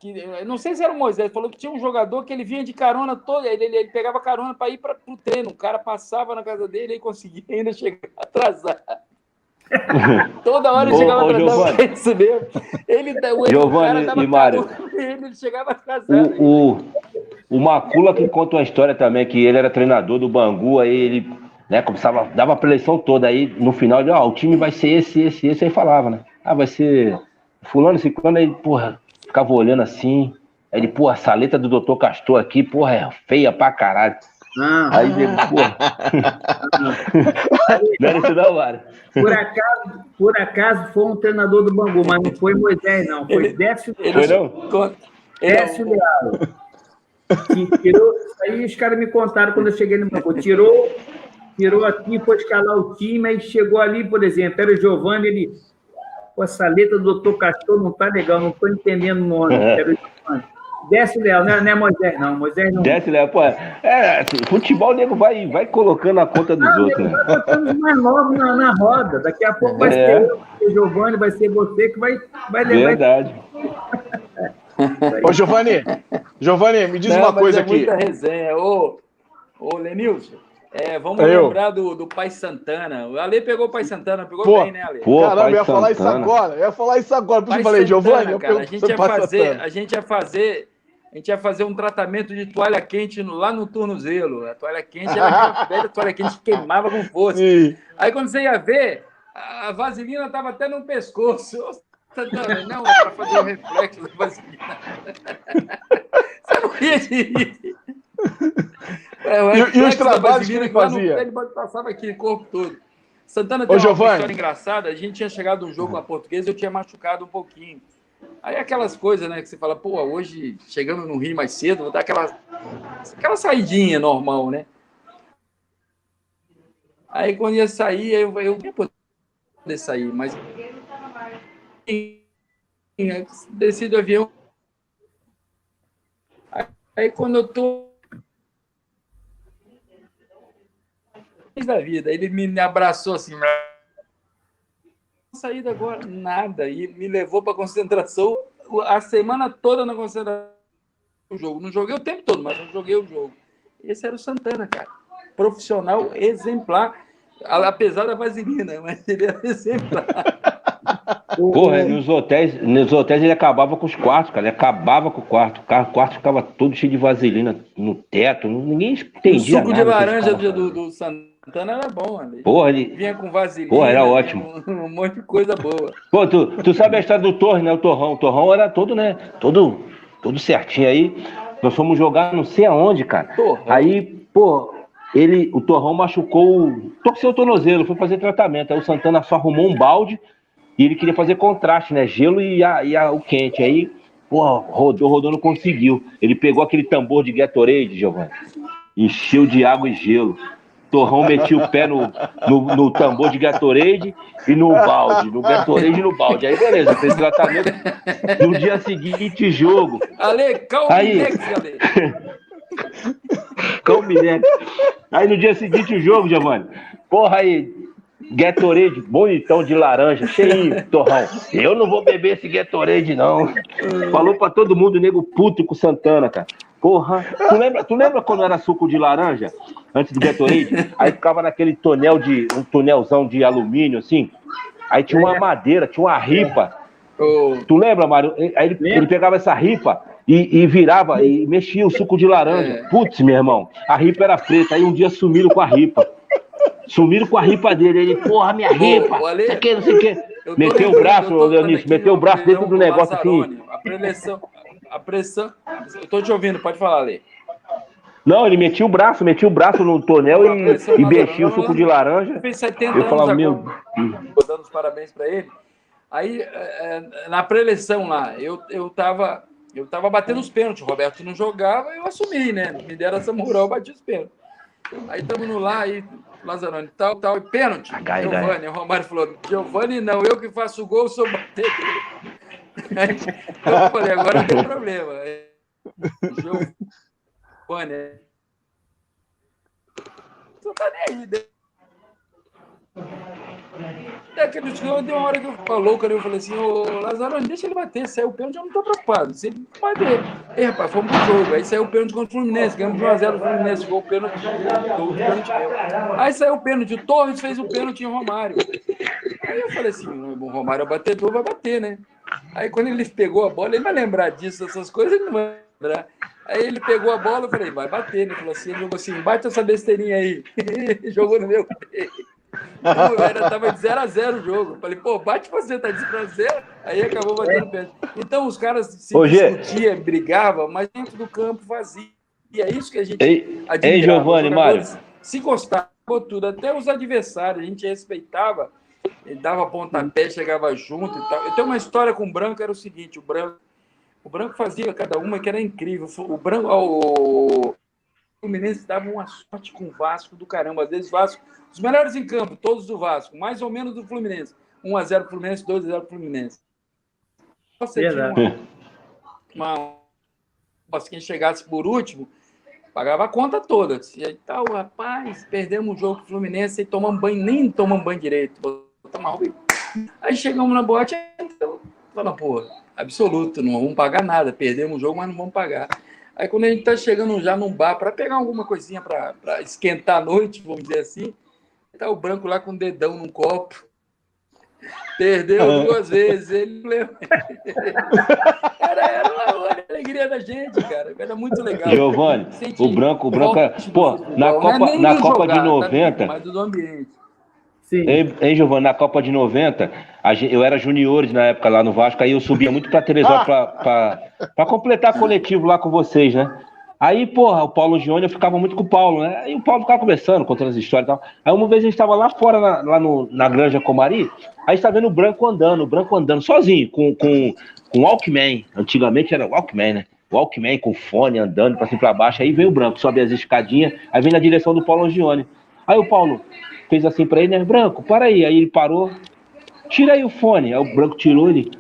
C: Que, não sei se era o Moisés, falou que tinha um jogador que ele vinha de carona todo, ele pegava carona para ir para o treino. O cara passava na casa dele e conseguia ainda chegar atrasado. Toda hora ele chegava atrasado.
D: Giovanni e Mário,
C: ele chegava atrasado.
D: O Macula que conta uma história também, que ele era treinador do Bangu, aí ele... Né, começava, dava a preleção toda, aí no final ele, o time vai ser esse, aí falava, né? Vai ser fulano, ciclano, aí, porra, ficava olhando assim, aí ele, porra, essa letra do Dr. Castor aqui, porra, é feia pra caralho. Aí ele, porra... Não era isso não, Mário.
B: Por acaso foi um treinador do Bangu, mas não foi Moisés, não, foi Décio Leal. Décio Leal. Tirou, aí os caras me contaram quando eu cheguei no Bangu, tirou aqui, foi escalar o time, aí chegou ali, por exemplo, era o Giovanni, ele... Pô, essa letra do Dr. Castor não tá legal, não tô entendendo o nome. Era o Giovanni. Décio Leal, não é Moisés, não. Moisés não.
D: Décio Leal, pô. Futebol, o nego vai colocando a conta dos outros, né?
B: Vai botando os mais novos na roda. Daqui a pouco vai ser o Giovanni, vai ser você que vai levar.
D: Verdade.
A: Ô, Giovanni, me diz uma coisa aqui.
C: Muita resenha. Ô, Lenilson. Vamos lembrar do Pai Santana. O Ale pegou o Pai Santana, pegou bem, né, Ale?
A: Caramba, eu ia falar isso agora. Por isso eu falei, Giovanni,
C: cara, a gente ia fazer um tratamento de toalha quente lá no tornozelo. A toalha quente era uma velha toalha quente que queimava com força. Aí quando você ia ver, a vaselina estava até no pescoço. Não, é para fazer o reflexo da vaselina. Você não ia de...
A: E os trabalhos que ele fazia?
C: Ele passava aqui o corpo todo. Santana tem uma história engraçada. A gente tinha chegado num jogo com a Portuguesa, eu tinha machucado um pouquinho. Aí aquelas coisas, né, que você fala, pô, hoje, chegando no Rio mais cedo, vou dar aquela saidinha normal, né? Aí quando ia sair, eu ia poder sair, mas desci do avião. Aí quando eu tô da vida, ele me abraçou assim, saída agora, nada, e me levou para concentração a semana toda na concentração do jogo. Não joguei o tempo todo, mas eu joguei o jogo. Esse era o Santana, cara. Profissional exemplar, apesar da vaselina, mas ele era exemplar.
D: Porra, nos hotéis ele acabava com os quartos, cara. Ele acabava com o quarto. O quarto ficava todo cheio de vaselina no teto. Ninguém entendia nada.
C: O suco de laranja do Santana era bom, ali.
D: Porra, ele
C: vinha com vaselina.
D: Porra, era ótimo.
C: Um monte de coisa boa.
D: Pô, tu sabe a história do Torres, né? O Torrão era todo, né? Todo certinho aí. Nós fomos jogar não sei aonde, cara. Torrão. Aí, pô, o Torrão machucou, torceu o tornozelo, foi fazer tratamento. Aí o Santana só arrumou um balde e ele queria fazer contraste, né? Gelo e o quente. Aí, pô, rodou, não conseguiu. Ele pegou aquele tambor de Gatorade, Giovanni, encheu de água e gelo. Torrão metia o pé no tambor de Gatorade e no balde, no Gatorade e no balde. Aí beleza, fez tratamento. No dia seguinte, jogo.
C: Ale, Calminex, Ale.
D: Calminex. Aí no dia seguinte o jogo, Giovanni. Porra aí, Gatorade, bonitão de laranja, cheio, Torrão. Eu não vou beber esse Gatorade, não. Falou pra todo mundo, nego puto com o Santana, cara. Porra, tu lembra quando era suco de laranja? Antes do Gatorade? Aí ficava naquele um tonelzão de alumínio, assim. Aí tinha uma madeira, tinha uma ripa. Tu lembra, Mário? Aí ele pegava essa ripa e virava e mexia o suco de laranja. Putz, meu irmão, a ripa era preta. Aí um dia sumiram com a ripa. Sumiram com a ripa dele. Ele, porra, minha ripa, não sei o que. Meteu o braço, Leonício, meteu o braço dentro do negócio assim.
C: A pressão. Eu tô te ouvindo, pode falar, Lê.
D: Não, ele metia o braço no tonel e mexia o suco de laranja.
C: Fez 70
D: eu falava,
C: anos agora, dando os parabéns para ele. Aí, na pré-eleição lá, eu tava batendo os pênaltis. O Roberto não jogava, eu assumi, né? Me deram essa moral, eu bati os pênaltis. Aí estamos no lá, aí Lazzaroni, tal, e pênalti. Giovanni, o Romário falou, Giovanni não, eu que faço o gol, sou bater. Aí eu falei, agora não tem problema. Giovanni, não tá nem aí, Daquele jogo, deu uma hora que eu falou, cara, eu falei assim, ô Lazzaroni, deixa ele bater, saiu o pênalti, eu não tô preocupado. Se ele bater. Ei, rapaz, fomos pro jogo. Aí saiu o pênalti contra o Fluminense, ganhamos de 1-0 do Fluminense, gol o pênalti meu. Aí saiu o pênalti, o Torres fez o pênalti em Romário. Aí eu falei assim, o Romário é batedor, vai bater, né? Aí quando ele pegou a bola, ele vai lembrar disso, essas coisas, ele não vai lembrar. Aí ele pegou a bola, eu falei, vai bater, né? Ele falou assim, ele jogou assim, bate essa besteirinha aí. Jogou no meu pé. Tava de 0-0 o jogo. Falei, pô, bate você, tá de 0-0. Aí acabou batendo pênalti. Então os caras se discutiam, brigavam, mas dentro do campo fazia. E é isso que a gente admirava.
D: Ei, Giovanni, Mário.
C: Se gostava tudo, até os adversários, a gente respeitava, ele dava pontapé, chegava junto e tal. Eu tenho uma história com o Branco, era o seguinte, o Branco fazia cada uma que era incrível. O Fluminense dava uma sorte com o Vasco do caramba. Às vezes o Vasco, os melhores em campo, todos do Vasco, mais ou menos do Fluminense. 1-0 pro Fluminense, 2-0 pro Fluminense. Você tinha quem chegasse por último, pagava a conta toda. E aí tal, rapaz, perdemos o jogo pro Fluminense e tomamos banho, nem tomamos banho direito. Aí chegamos na boate, falamos, pô, absoluto, não vamos pagar nada. Perdemos o jogo, mas não vamos pagar. Aí quando a gente tá chegando já num bar para pegar alguma coisinha para esquentar a noite, vamos dizer assim, tá o Branco lá com o dedão num copo. Perdeu 2 vezes, ele lembra. Era uma alegria da gente, cara. Era muito legal.
D: Giovanni, o Branco pô, na Copa de 90,
C: tá? Mas do ambiente.
D: Sim. Ei, Giovanni, na Copa de 90, eu era juniores na época lá no Vasco, aí eu subia muito pra Teresópolis pra completar coletivo lá com vocês, né? Aí, porra, o Paulo Gione, eu ficava muito com o Paulo, né? Aí o Paulo ficava conversando, contando as histórias e tal. Aí uma vez a gente tava lá fora, na Granja Comari, aí a gente tá vendo o Branco andando, sozinho, com Walkman. Antigamente era Walkman, né? Walkman com fone, andando pra cima e pra baixo. Aí vem o Branco, sobe as escadinhas, aí vem na direção do Paulo Gione. Aí o Paulo fez assim pra ele, né? Branco, para aí. Aí ele parou, tira aí o fone. Aí o Branco tirou ele.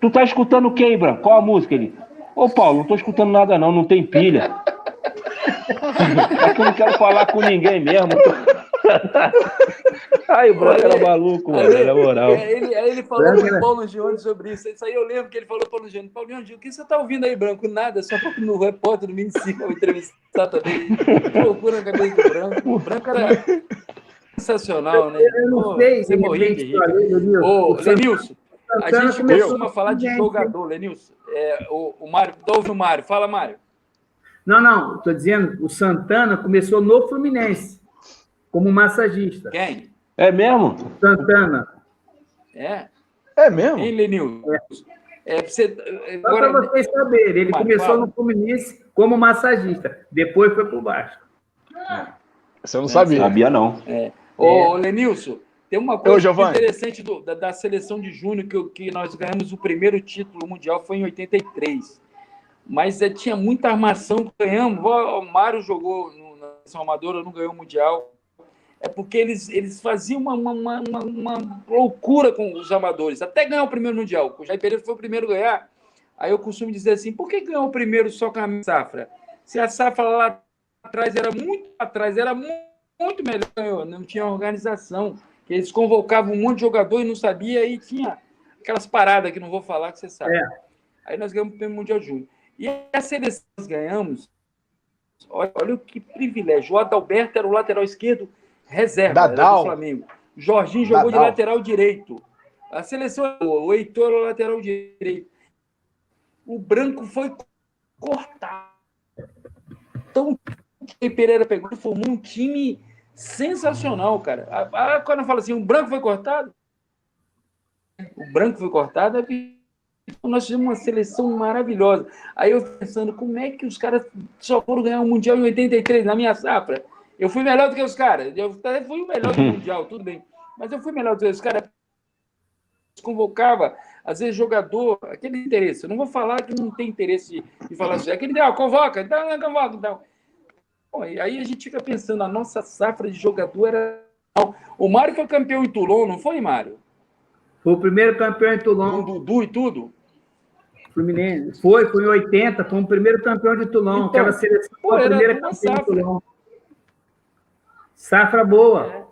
D: Tu tá escutando quem, Branco? Qual a música? Ele, ô Paulo, não tô escutando nada não tem pilha. É que eu não quero falar com ninguém mesmo. Aí o Branco era maluco, mano, na moral.
C: Aí ele falou com o Paulo Gione sobre isso. Isso aí eu lembro que ele falou pro Paulo Gione. Paulo Gione, o que você tá ouvindo aí, Branco? Nada, só para no repórter do 25 entrevistar também. Loucura na cabeça do Branco. O Branco era sensacional, né?
B: Eu não sei.
C: Você morria de rir. Ô, Lenilson, a gente costuma falar de jogador, Lenilson. O Mário, ouve o Mário. Fala, Mário.
B: Não, estou dizendo, o Santana começou no Fluminense, como massagista.
C: Quem?
D: É mesmo?
B: Santana.
A: É mesmo?
C: Hein, Lenilson?
B: Só para vocês saberem, ele começou no Fluminense como massagista, depois foi para o Vasco.
A: Você não sabia?
D: Sabia, não.
C: Ô, Lenilson, tem uma coisa interessante da seleção de júnior, que nós ganhamos o primeiro título mundial, foi em 83. Mas tinha muita armação que ganhamos. O Mário jogou seleção amadora, não ganhou o Mundial. É porque eles faziam uma loucura com os amadores, até ganhar o primeiro Mundial. O Jair Pereira foi o primeiro a ganhar. Aí eu costumo dizer assim, por que ganhou o primeiro só com a safra? Se a safra lá atrás era muito melhor, não tinha organização, que eles convocavam um monte de jogador e não sabia, e tinha aquelas paradas que não vou falar, que você sabe. Aí nós ganhamos o primeiro Mundial Júnior. E a seleção que nós ganhamos, olha o que privilégio. O Adalberto era o lateral esquerdo reserva do Flamengo. O Jorginho jogou de lateral direito. A seleção, o Heitor era o lateral direito. O Branco foi cortado. Então, o Pereira pegou e formou um time sensacional, cara. Quando eu falo assim, o Branco foi cortado, nós tivemos uma seleção maravilhosa. Aí eu pensando, como é que os caras só foram ganhar o Mundial em 83, na minha safra? Eu fui melhor do que os caras. Eu fui o melhor do Mundial, tudo bem. Mas eu fui melhor do que os caras. Convocava, às vezes, jogador, aquele interesse. Eu não vou falar que não tem interesse de falar assim. Aquele convoca, então não convoca. Então. Bom, e aí a gente fica pensando, a nossa safra de jogador era... O Mário foi campeão em Toulon, não foi, Mário?
B: Foi o primeiro campeão em Toulon.
C: Com o Dudu e tudo?
B: Fluminense. Foi em 80, foi o primeiro campeão de Toulon. Então, aquela seleção foi a primeira campeã de Toulon. Safra boa.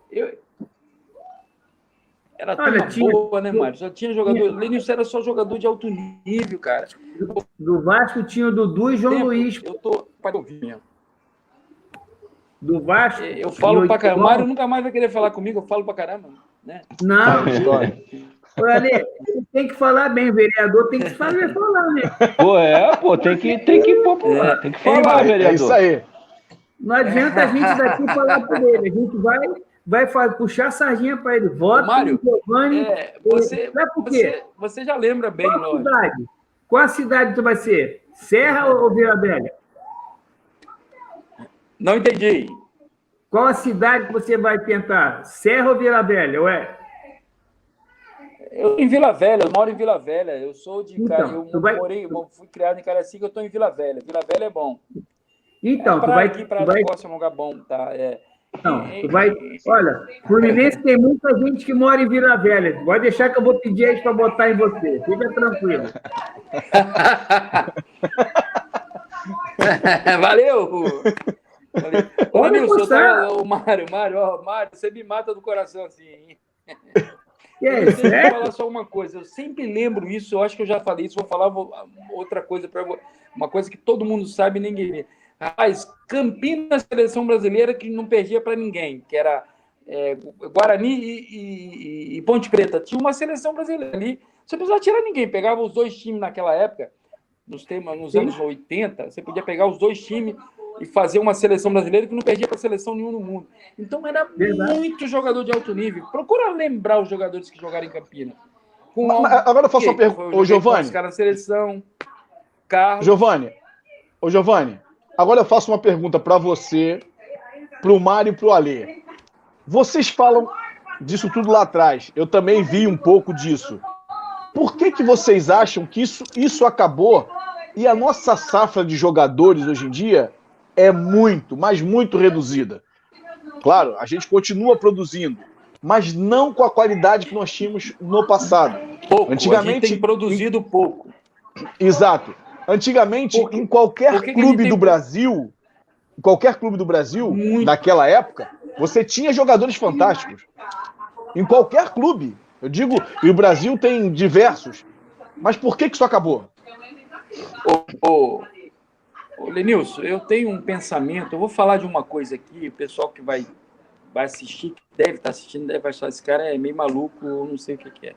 C: Era tudo boa, né, Mário? Já tinha jogador. Lenilson era só jogador de alto nível, cara.
B: Do Vasco tinha o Dudu e João Luiz.
C: Eu tô para ouvir.
B: Do Vasco.
C: Eu falo pra caramba. Mário nunca mais vai querer falar comigo, eu falo pra caramba, né?
B: Não. Olha, tem que falar bem, o vereador tem que falar, né?
D: Tem que falar, vereador.
A: É isso aí.
B: Não adianta a gente daqui falar por ele. A gente vai puxar a sardinha para ele. Vota
C: Mário,
B: no Giovanni.
C: Você já lembra bem, lógico.
B: Qual a cidade tu vai ser? Serra ou Vila Velha?
C: Não entendi.
B: Qual a cidade que você vai tentar? Serra ou Vila Velha? Ué?
C: Eu em Vila Velha, eu moro em Vila Velha. Eu sou de fui criado em Caracinga, eu estou em Vila Velha. Vila Velha é bom.
B: Então,
C: tu vai aqui para Costa, é um lugar bom, tá?
B: Não, olha, Fluminense tem muita gente que mora em Vila Velha. Pode deixar que eu vou pedir eles para botar em você. Fica tranquilo.
C: Valeu! Ô, Nilson, Mário, você me mata do coração assim, hein? Eu tenho que falar só uma coisa, eu sempre lembro isso, eu acho que eu já falei isso, vou falar outra coisa, uma coisa que todo mundo sabe e ninguém vê. Rapaz, Campinas, seleção brasileira que não perdia para ninguém, que era Guarani e Ponte Preta. Tinha uma seleção brasileira ali, você não precisava tirar ninguém, pegava os dois times naquela época, nos anos 80, você podia pegar os dois times e fazer uma seleção brasileira que não perdia para seleção nenhuma no mundo. Então era muito jogador de alto nível. Procura lembrar os jogadores que jogaram em Campinas.
A: Agora eu faço uma pergunta. Ô, Giovanni.
C: Os caras na seleção. Carlos.
A: Giovanni, agora eu faço uma pergunta para você, para o Mário e para o Alê. Vocês falam disso tudo lá atrás. Eu também vi um pouco disso. Por que vocês acham que isso acabou e a nossa safra de jogadores hoje em dia é muito, mas muito reduzida? Claro, a gente continua produzindo, mas não com a qualidade que nós tínhamos no passado.
C: Antigamente, a gente tem produzido pouco.
A: Exato. Antigamente, em qualquer clube do Brasil, naquela época, você tinha jogadores fantásticos. Em qualquer clube. Eu digo, e o Brasil tem diversos. Mas por que isso acabou?
C: Lenilson, eu tenho um pensamento, eu vou falar de uma coisa aqui, o pessoal que vai assistir, que deve estar assistindo, deve achar esse cara é meio maluco, eu não sei o que é.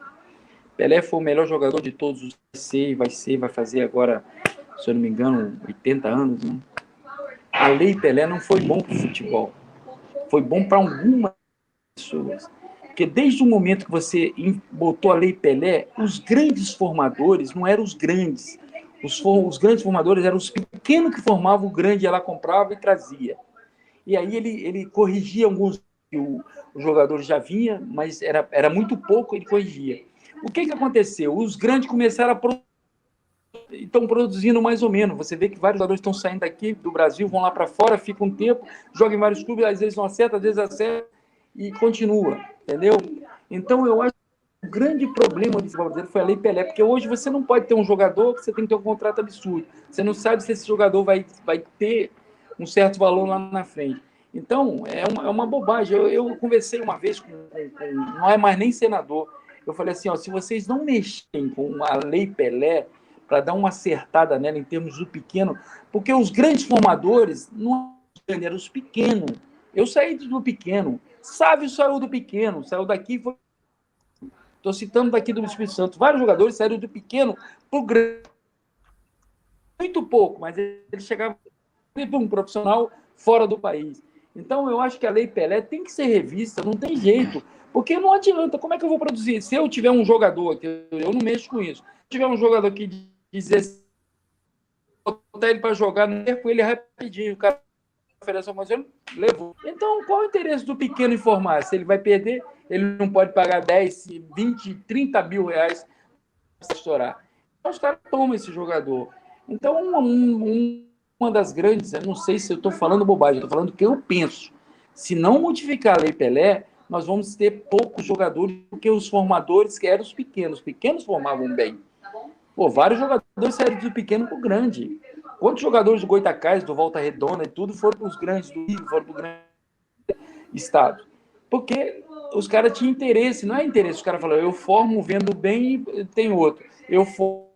C: Pelé foi o melhor jogador de todos os vai fazer agora, se eu não me engano, 80 anos, né? A Lei Pelé não foi bom para o futebol. Foi bom para algumas pessoas. Porque desde o momento que você botou a Lei Pelé, os grandes formadores não eram os grandes. Os grandes formadores eram os pequenos que formavam o grande, ela comprava e trazia. E aí ele corrigia alguns que o jogador já vinha, mas era muito pouco, ele corrigia. O que aconteceu? Os grandes começaram a estão produzindo mais ou menos. Você vê que vários jogadores estão saindo daqui do Brasil, vão lá para fora, ficam um tempo, jogam em vários clubes, às vezes não acerta, às vezes acerta e continua, entendeu? Então, eu acho que o grande problema do futebol brasileiro foi a Lei Pelé, porque hoje você não pode ter um jogador que você tem que ter um contrato absurdo. Você não sabe se esse jogador vai ter um certo valor lá na frente. Então, é uma bobagem. Eu conversei uma vez com não é mais nem senador, eu falei assim, ó, se vocês não mexerem com a Lei Pelé para dar uma acertada nela em termos do pequeno, porque os grandes formadores não eram os pequenos. Eu saí do pequeno. Sávio saiu do pequeno, saiu daqui. Estou citando daqui do Espírito Santo. Vários jogadores saíram do pequeno para o grande. Muito pouco, mas ele chegava para um profissional fora do país. Então, eu acho que a Lei Pelé tem que ser revista, não tem jeito. Porque não adianta. Como é que eu vou produzir? Se eu tiver um jogador aqui, eu não mexo com isso. Se tiver um jogador aqui de 16, botar ele para jogar, não com ele rapidinho, o cara oferece uma coisa, levou. Então, qual o interesse do pequeno informar? Se ele vai perder, ele não pode pagar 10, 20, 30 mil reais para estourar. Então, os caras tomam esse jogador. Então, uma das grandes, eu não sei se eu estou falando bobagem, eu estou falando o que eu penso. Se não modificar a Lei Pelé, nós vamos ter poucos jogadores, porque os formadores que eram os pequenos. Os pequenos formavam bem. Pô, vários jogadores saíram do pequeno para o grande. Quantos jogadores do Goitacás, do Volta Redonda e tudo foram para os grandes do Rio, foram para o grande estado? Porque os caras tinham interesse, não é interesse. Os caras falaram, eu formo, vendo bem e tem outro. Eu formo,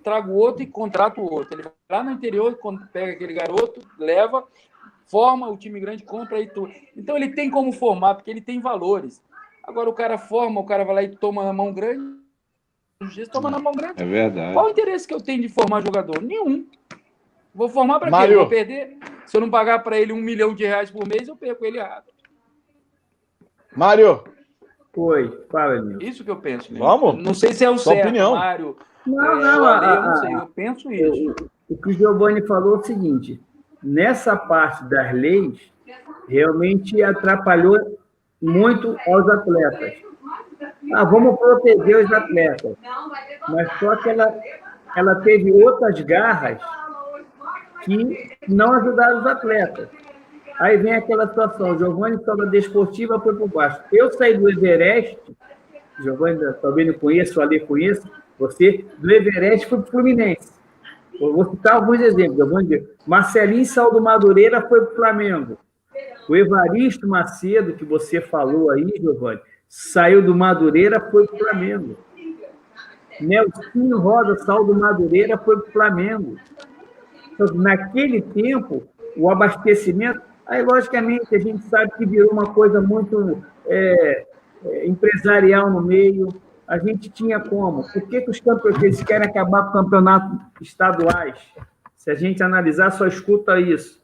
C: trago outro e contrato outro. Ele vai lá no interior, quando pega aquele garoto, leva, forma, o time grande compra e tudo. Então ele tem como formar, porque ele tem valores. Agora o cara forma, o cara vai lá e toma na mão grande, os dias toma na mão grande.
D: É verdade.
C: Qual o interesse que eu tenho de formar jogador? Nenhum. Vou formar para quê?
A: Mário.
C: Vou perder? Se eu não pagar para ele R$1 milhão por mês, eu perco ele rápido.
A: Mário.
B: Oi, fala, Emil.
C: Isso que eu penso. Né?
A: Vamos?
C: Não sei se é o
A: Sua
C: certo,
A: opinião.
C: Mário.
B: Não,
C: eu não sei, eu penso isso.
B: O que o Giovanni falou é o seguinte, nessa parte das leis, realmente atrapalhou muito aos atletas. Vamos proteger os atletas. Mas só que ela teve outras garras que não ajudaram os atletas. Aí vem aquela situação, o Giovanni só da desportiva foi para o Vasco. Eu saí do Everest, Giovanni talvez não conheça, o Ale conheça, você, do Everest foi para o Fluminense. Eu vou citar alguns exemplos, Giovanni. Marcelinho saiu do Madureira, foi para o Flamengo. O Evaristo Macedo, que você falou aí, Giovanni, saiu do Madureira, foi para o Flamengo. Nelsinho Roda saiu do Madureira, foi para o Flamengo. Então, naquele tempo, o abastecimento... Aí, logicamente, a gente sabe que virou uma coisa muito empresarial no meio. A gente tinha como? Por que os campeões querem acabar com o campeonato estaduais? Se a gente analisar, só escuta isso.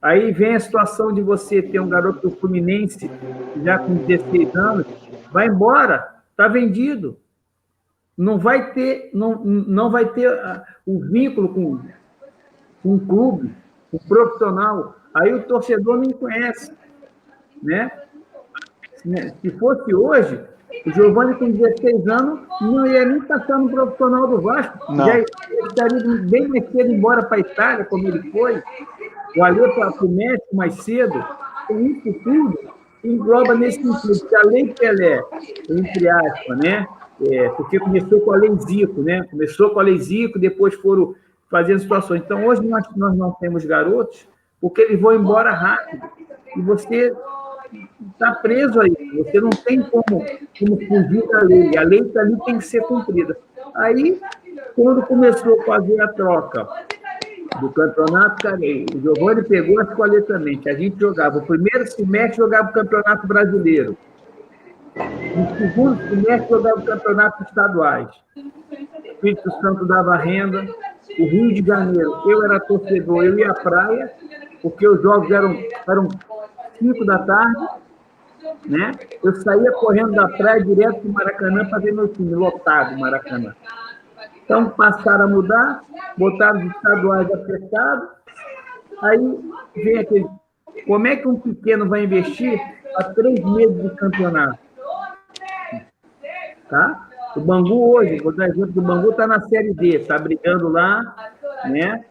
B: Aí vem a situação de você ter um garoto do Fluminense, já com 16 anos, vai embora, está vendido. Não vai ter o vínculo com um clube, um profissional. Aí o torcedor não conhece, né? Se fosse hoje, o Giovanni com 16 anos não ia nem passar no profissional do Vasco.
A: Não.
B: Já estaria bem mais cedo embora para a Itália, como ele foi. O Alê para o México mais cedo. Isso tudo engloba nesse sentido. Que a Lei Pelé, entre aspas, né? Porque começou com a Lei Zico, né? Começou com a Lei Zico, depois foram fazendo situações. Então, hoje nós não temos garotos porque eles vão embora rápido. E você está preso aí. Você não tem como fugir da lei. A lei ali tem que ser cumprida. Aí, quando começou a fazer a troca do campeonato, cara, o Giovanni pegou a escolha também, que a gente jogava. O primeiro semestre jogava o Campeonato Brasileiro. No segundo semestre jogava o Campeonato Estaduais. O Espírito Santo dava renda. O Rio de Janeiro, eu era torcedor, eu ia à praia, porque os jogos eram 5 da tarde, né? Eu saía correndo da praia direto para o Maracanã para ver meu time, lotado o Maracanã. Então, passaram a mudar, botaram os estaduais apertados, aí vem aquele... Como é que um pequeno vai investir a 3 meses de campeonato? Tá? O Bangu hoje, vou dar exemplo, o Bangu está na Série D, está brigando lá, né?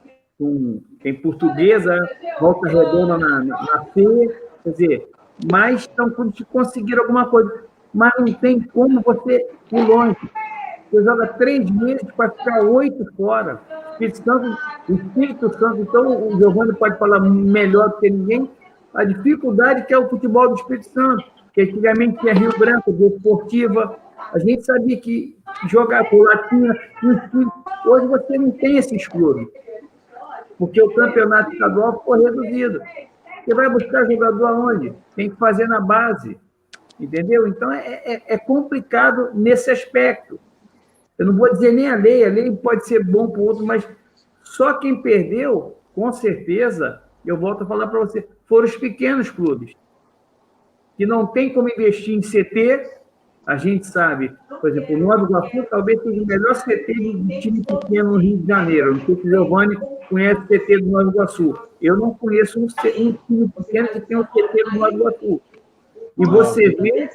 B: Tem Portuguesa, Volta Redonda na C, quer dizer, mas estão conseguindo alguma coisa. Mas não tem como você ir longe. Você joga 3 meses para ficar 8 fora. O Espírito Santo, então o Giovanni pode falar melhor do que ninguém, a dificuldade que é o futebol do Espírito Santo, que antigamente tinha Rio Branco, Desportiva, a gente sabia que jogar por Latina, hoje você não tem esses clubes, porque o campeonato estadual ficou reduzido. Você vai buscar jogador aonde? Tem que fazer na base, entendeu? Então é complicado nesse aspecto. Eu não vou dizer nem a lei pode ser bom para o outro, mas só quem perdeu, com certeza, eu volto a falar para você, foram os pequenos clubes, que não tem como investir em CT. A gente sabe, por exemplo, o Nova Iguaçu talvez seja o melhor CT de time pequeno no Rio de Janeiro. Não sei se o Giovanni conhece o CT do Nova Iguaçu. Eu não conheço um time pequeno que tem o CT do Nova Iguaçu. E você vê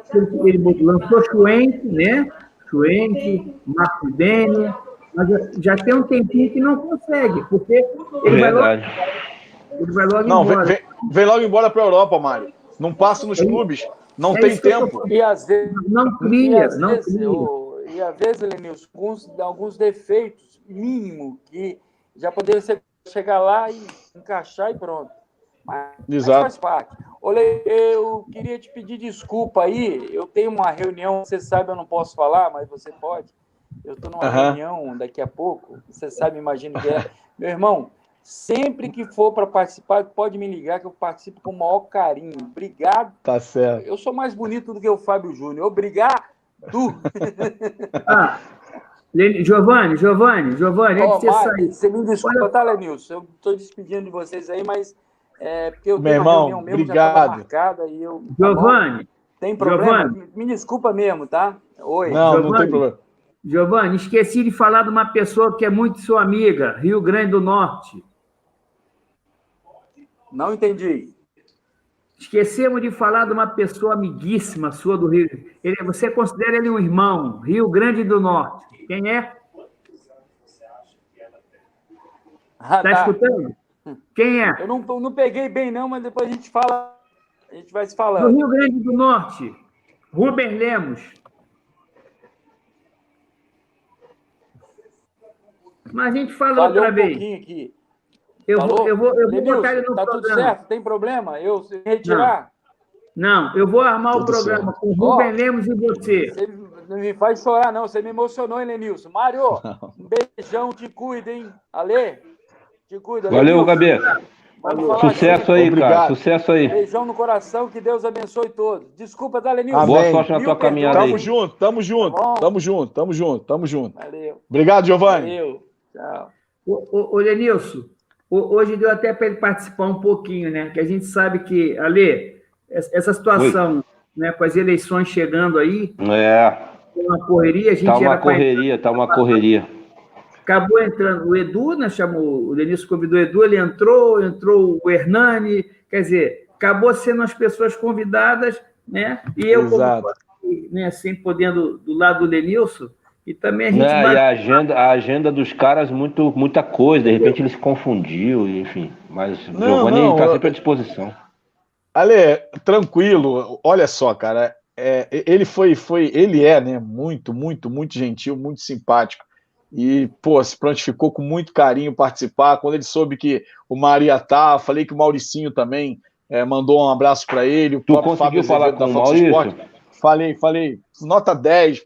B: que ele lançou Schwenk, né? Schwenk, Marco Dene, mas já tem um tempinho que não consegue, porque ele vai logo embora.
A: Vem logo embora para a Europa, Mário. Não passa nos clubes, não tem tempo.
C: E às vezes,
B: não cria.
C: E às vezes, Lenilson, alguns defeitos mínimos que já poderiam chegar lá e encaixar e pronto. Mas faz parte. Olha, eu queria te pedir desculpa aí. Eu tenho uma reunião, você sabe, eu não posso falar, mas você pode. Eu estou numa reunião daqui a pouco. Você sabe, imagino que é. Meu irmão, sempre que for para participar, pode me ligar que eu participo com o maior carinho. Obrigado.
A: Tá certo.
C: Eu sou mais bonito do que o Fábio Júnior. Obrigado.
B: Giovanni, antes de você sair.
C: Você me desculpa, tá, Lenilson? Eu estou despedindo de vocês aí, mas porque eu tenho
A: uma
C: reunião mesmo,
A: obrigado.
C: já estava marcada e eu...
B: Giovanni.
C: Tem problema?
B: Giovanni,
C: me desculpa mesmo, tá? Oi.
A: Não tem problema.
B: Giovanni, esqueci de falar de uma pessoa que é muito sua amiga, Rio Grande do Norte.
C: Não entendi.
B: Esquecemos de falar de uma pessoa amiguíssima sua do Rio. Você considera ele um irmão, Rio Grande do Norte. Quem é? Tá escutando? Quem é?
C: Eu não peguei bem, não, mas depois a gente fala. A gente vai se falando.
B: Do Rio Grande do Norte, Rubem Lemos. Mas a gente fala outra vez.
C: Aqui.
B: Eu vou botar ele no
C: tá
B: programa.
C: Tudo certo? Tem problema? Eu retirar?
B: Não, eu vou armar o programa com o Rubem Lemos e você.
C: Você não me faz chorar, não. Você me emocionou, hein, Lenilson? Mário, um beijão, te cuida, hein? Ale, te cuida.
D: Valeu, Gabi. Sucesso aí,
A: Obrigado.
D: cara. Sucesso aí.
C: Beijão no coração, que Deus abençoe todos. Desculpa, tá, Lenilson?
D: Boa sorte na tua caminhada aí.
A: Tamo junto.
C: Valeu.
A: Obrigado, Giovanni.
C: Valeu. Tchau.
B: Ô, Lenilson, hoje deu até para ele participar um pouquinho, né? Que a gente sabe que, Ale, essa situação, né, com as eleições chegando aí, uma correria, a gente
D: tá uma correria.
B: Acabou entrando o Edu, né? O Lenilson convidou o Edu, ele entrou o Hernani, quer dizer, acabou sendo as pessoas convidadas, né? E eu, né, sempre podendo do lado do Lenilson, e também a gente
D: e a agenda dos caras, muita coisa, de repente ele se confundiu, enfim. Mas o Giovanni está sempre à disposição.
A: Ale, tranquilo, olha só, cara, ele é, né, muito gentil, muito simpático. E, se prontificou com muito carinho participar. Quando ele soube que o Maria falei que o Mauricinho também mandou um abraço para ele. O
D: tu conseguiu falar com o Maurício?
A: Falei, nota 10,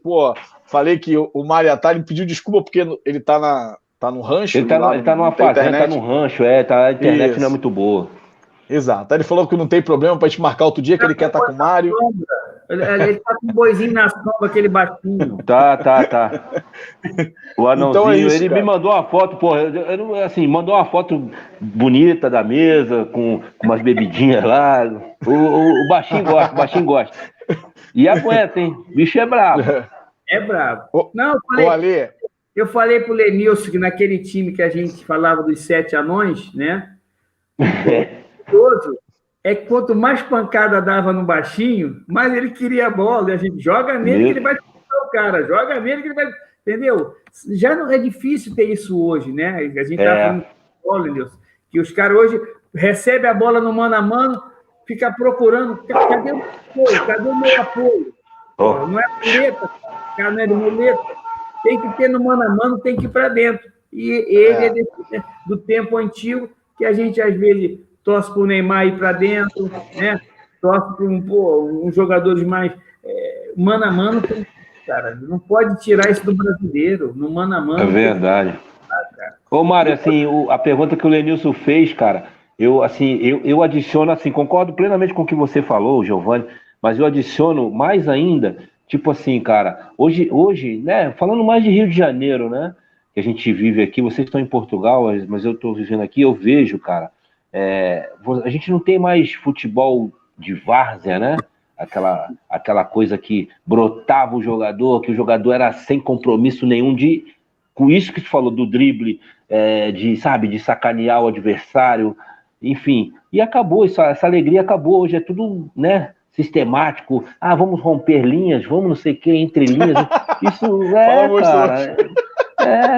A: falei que o Maria ele pediu desculpa porque ele tá no rancho.
D: Ele tá numa fazenda, tá no rancho, a internet não é muito boa.
A: Exato. Aí ele falou que não tem problema pra gente marcar outro dia, que ele quer estar com o Mário.
B: Ele tá com um boizinho na sombra, aquele baixinho.
D: Tá. O anãozinho,
A: então é isso,
D: ele
A: cara.
D: me mandou uma foto, mandou uma foto bonita da mesa, com umas bebidinhas lá. O baixinho gosta. E aguenta, hein? O bicho é bravo.
B: É bravo.
A: Eu
B: falei pro Lenilson que naquele time que a gente falava dos 7 anões, né? É que quanto mais pancada dava no baixinho, mais ele queria a bola. E a gente joga nele que ele vai chutar o cara, joga nele que ele vai... Entendeu? Já não é difícil ter isso hoje, né? A gente tá falando de bola, Nilson, que os caras hoje recebem a bola no mano a mano, fica procurando, cadê o apoio? Cadê o meu apoio? Não é muleta, cara, não é de muleta. Tem que ter no mano a mano, tem que ir para dentro. E ele é do tempo antigo, que a gente às vezes torce para o Neymar ir para dentro, né? Torce para um jogadores mais mano a mano, cara. Não pode tirar isso do brasileiro, no mano a mano.
D: É verdade. Ô, Mário, assim, a pergunta que o Lenilson fez, cara, eu adiciono, assim, concordo plenamente com o que você falou, Giovanni, mas eu adiciono mais ainda, tipo assim, cara, hoje, né, falando mais de Rio de Janeiro, né, que a gente vive aqui, vocês estão em Portugal, mas eu estou vivendo aqui, eu vejo, cara, a gente não tem mais futebol de várzea, né? Aquela coisa que brotava o jogador, que o jogador era sem compromisso nenhum com isso que tu falou do drible, de sacanear o adversário, enfim. E acabou, essa alegria acabou. Hoje é tudo, né, sistemático. Vamos romper linhas, vamos não sei o que, entre linhas. Isso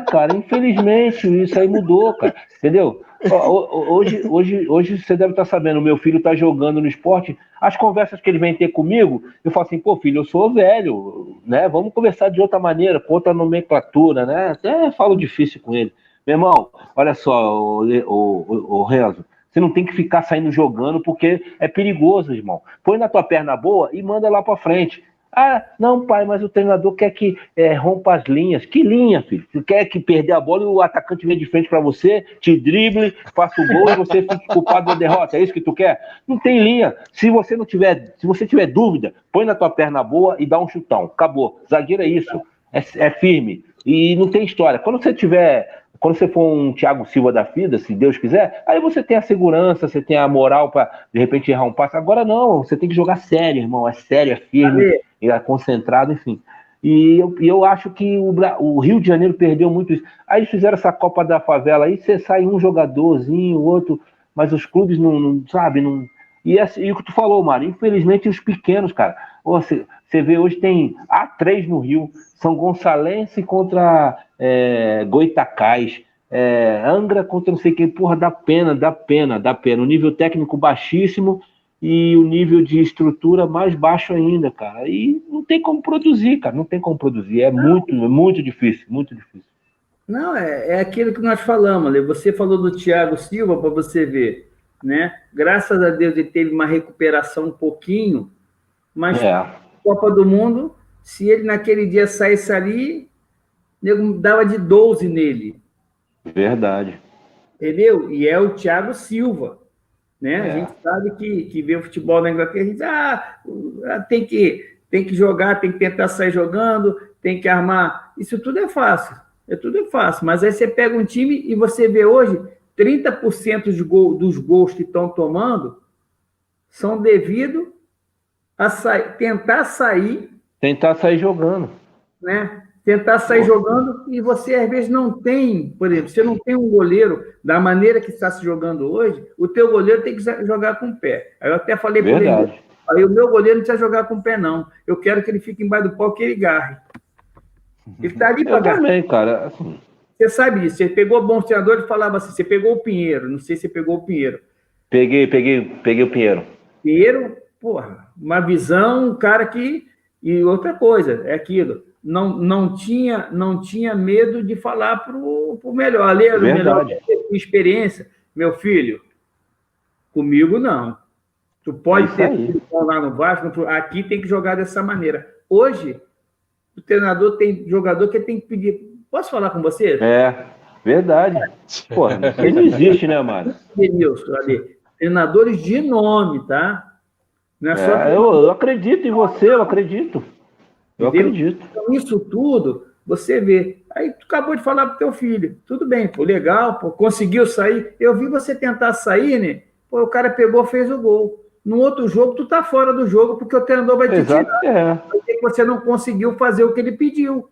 D: cara, infelizmente isso aí mudou, cara, entendeu? Hoje você deve estar sabendo, meu filho está jogando no esporte, as conversas que ele vem ter comigo, eu falo assim, pô, filho, eu sou velho, né? Vamos conversar de outra maneira, com outra nomenclatura, né? Até falo difícil com ele. Meu irmão, olha só, o Renzo, você não tem que ficar saindo jogando porque é perigoso, irmão. Põe na tua perna boa e manda lá para frente. Não, pai, mas o treinador quer que rompa as linhas. Que linha, filho? Você quer que perder a bola e o atacante venha de frente para você, te drible, faça o gol e você fique culpado da derrota? É isso que tu quer? Não tem linha. Se você tiver dúvida, põe na tua perna boa e dá um chutão. Acabou. Zagueiro é isso. É firme. E não tem história. Quando você for um Thiago Silva da vida, se Deus quiser, aí você tem a segurança, você tem a moral para, de repente, errar um passe. Agora não, você tem que jogar sério, irmão. É sério, é firme, é concentrado, enfim. E eu acho que o Rio de Janeiro perdeu muito isso. Aí eles fizeram essa Copa da Favela, aí você sai um jogadorzinho, outro, mas os clubes não sabe, não... E o que tu falou, Mário, infelizmente os pequenos, cara. Você vê hoje tem A3 no Rio, São Gonçalense contra Goitacás, Angra contra não sei quem, porra, dá pena. O nível técnico baixíssimo e o nível de estrutura mais baixo ainda, cara. E não tem como produzir, cara, não tem como produzir. É muito difícil, muito difícil.
B: Não, é aquilo que nós falamos, Ale. Você falou do Thiago Silva, para você ver, né? Graças a Deus ele teve uma recuperação um pouquinho, mas Copa do Mundo, se ele naquele dia saísse ali, nego dava de 12 nele.
D: Verdade.
B: Entendeu? E é o Thiago Silva, né? A gente sabe que vê o futebol na Inglaterra, a gente tem que jogar, tem que tentar sair jogando, tem que armar. Isso tudo é fácil. Mas aí você pega um time e você vê hoje 30% dos gols que estão tomando são devido a tentar sair
D: jogando.
B: Né? Tentar sair jogando e você, às vezes, não tem, por exemplo, você não tem um goleiro da maneira que está se jogando hoje, o teu goleiro tem que jogar com o pé. Aí eu até falei para ele, aí o meu goleiro não precisa jogar com o pé, não. Eu quero que ele fique embaixo do pau, que ele garre. Ele está ali para garrar.
D: Também, cara. Assim...
B: Você sabe disso. Você pegou bons treinadores e falava assim, você pegou o Pinheiro, não sei se você pegou o Pinheiro.
D: Peguei o Pinheiro.
B: Pinheiro, porra, uma visão, um cara que... E outra coisa, é aquilo, não tinha medo de falar pro melhor, o melhor experiência. Meu filho, comigo não. Tu pode ter lá no Vasco, aqui tem que jogar dessa maneira. Hoje, o treinador tem jogador que tem que pedir. Posso falar com você?
D: Verdade. Pô, ele não existe, né, Mário?
B: Denilson, treinadores de nome, tá? Não é só
D: eu acredito em você, eu acredito.
B: Então, isso tudo, você vê. Aí tu acabou de falar pro teu filho. Tudo bem, pô, legal, pô, conseguiu sair. Eu vi você tentar sair, né? Pô, o cara pegou, fez o gol. No outro jogo, tu tá fora do jogo, porque o treinador vai te tirar. Porque você não conseguiu fazer o que ele pediu.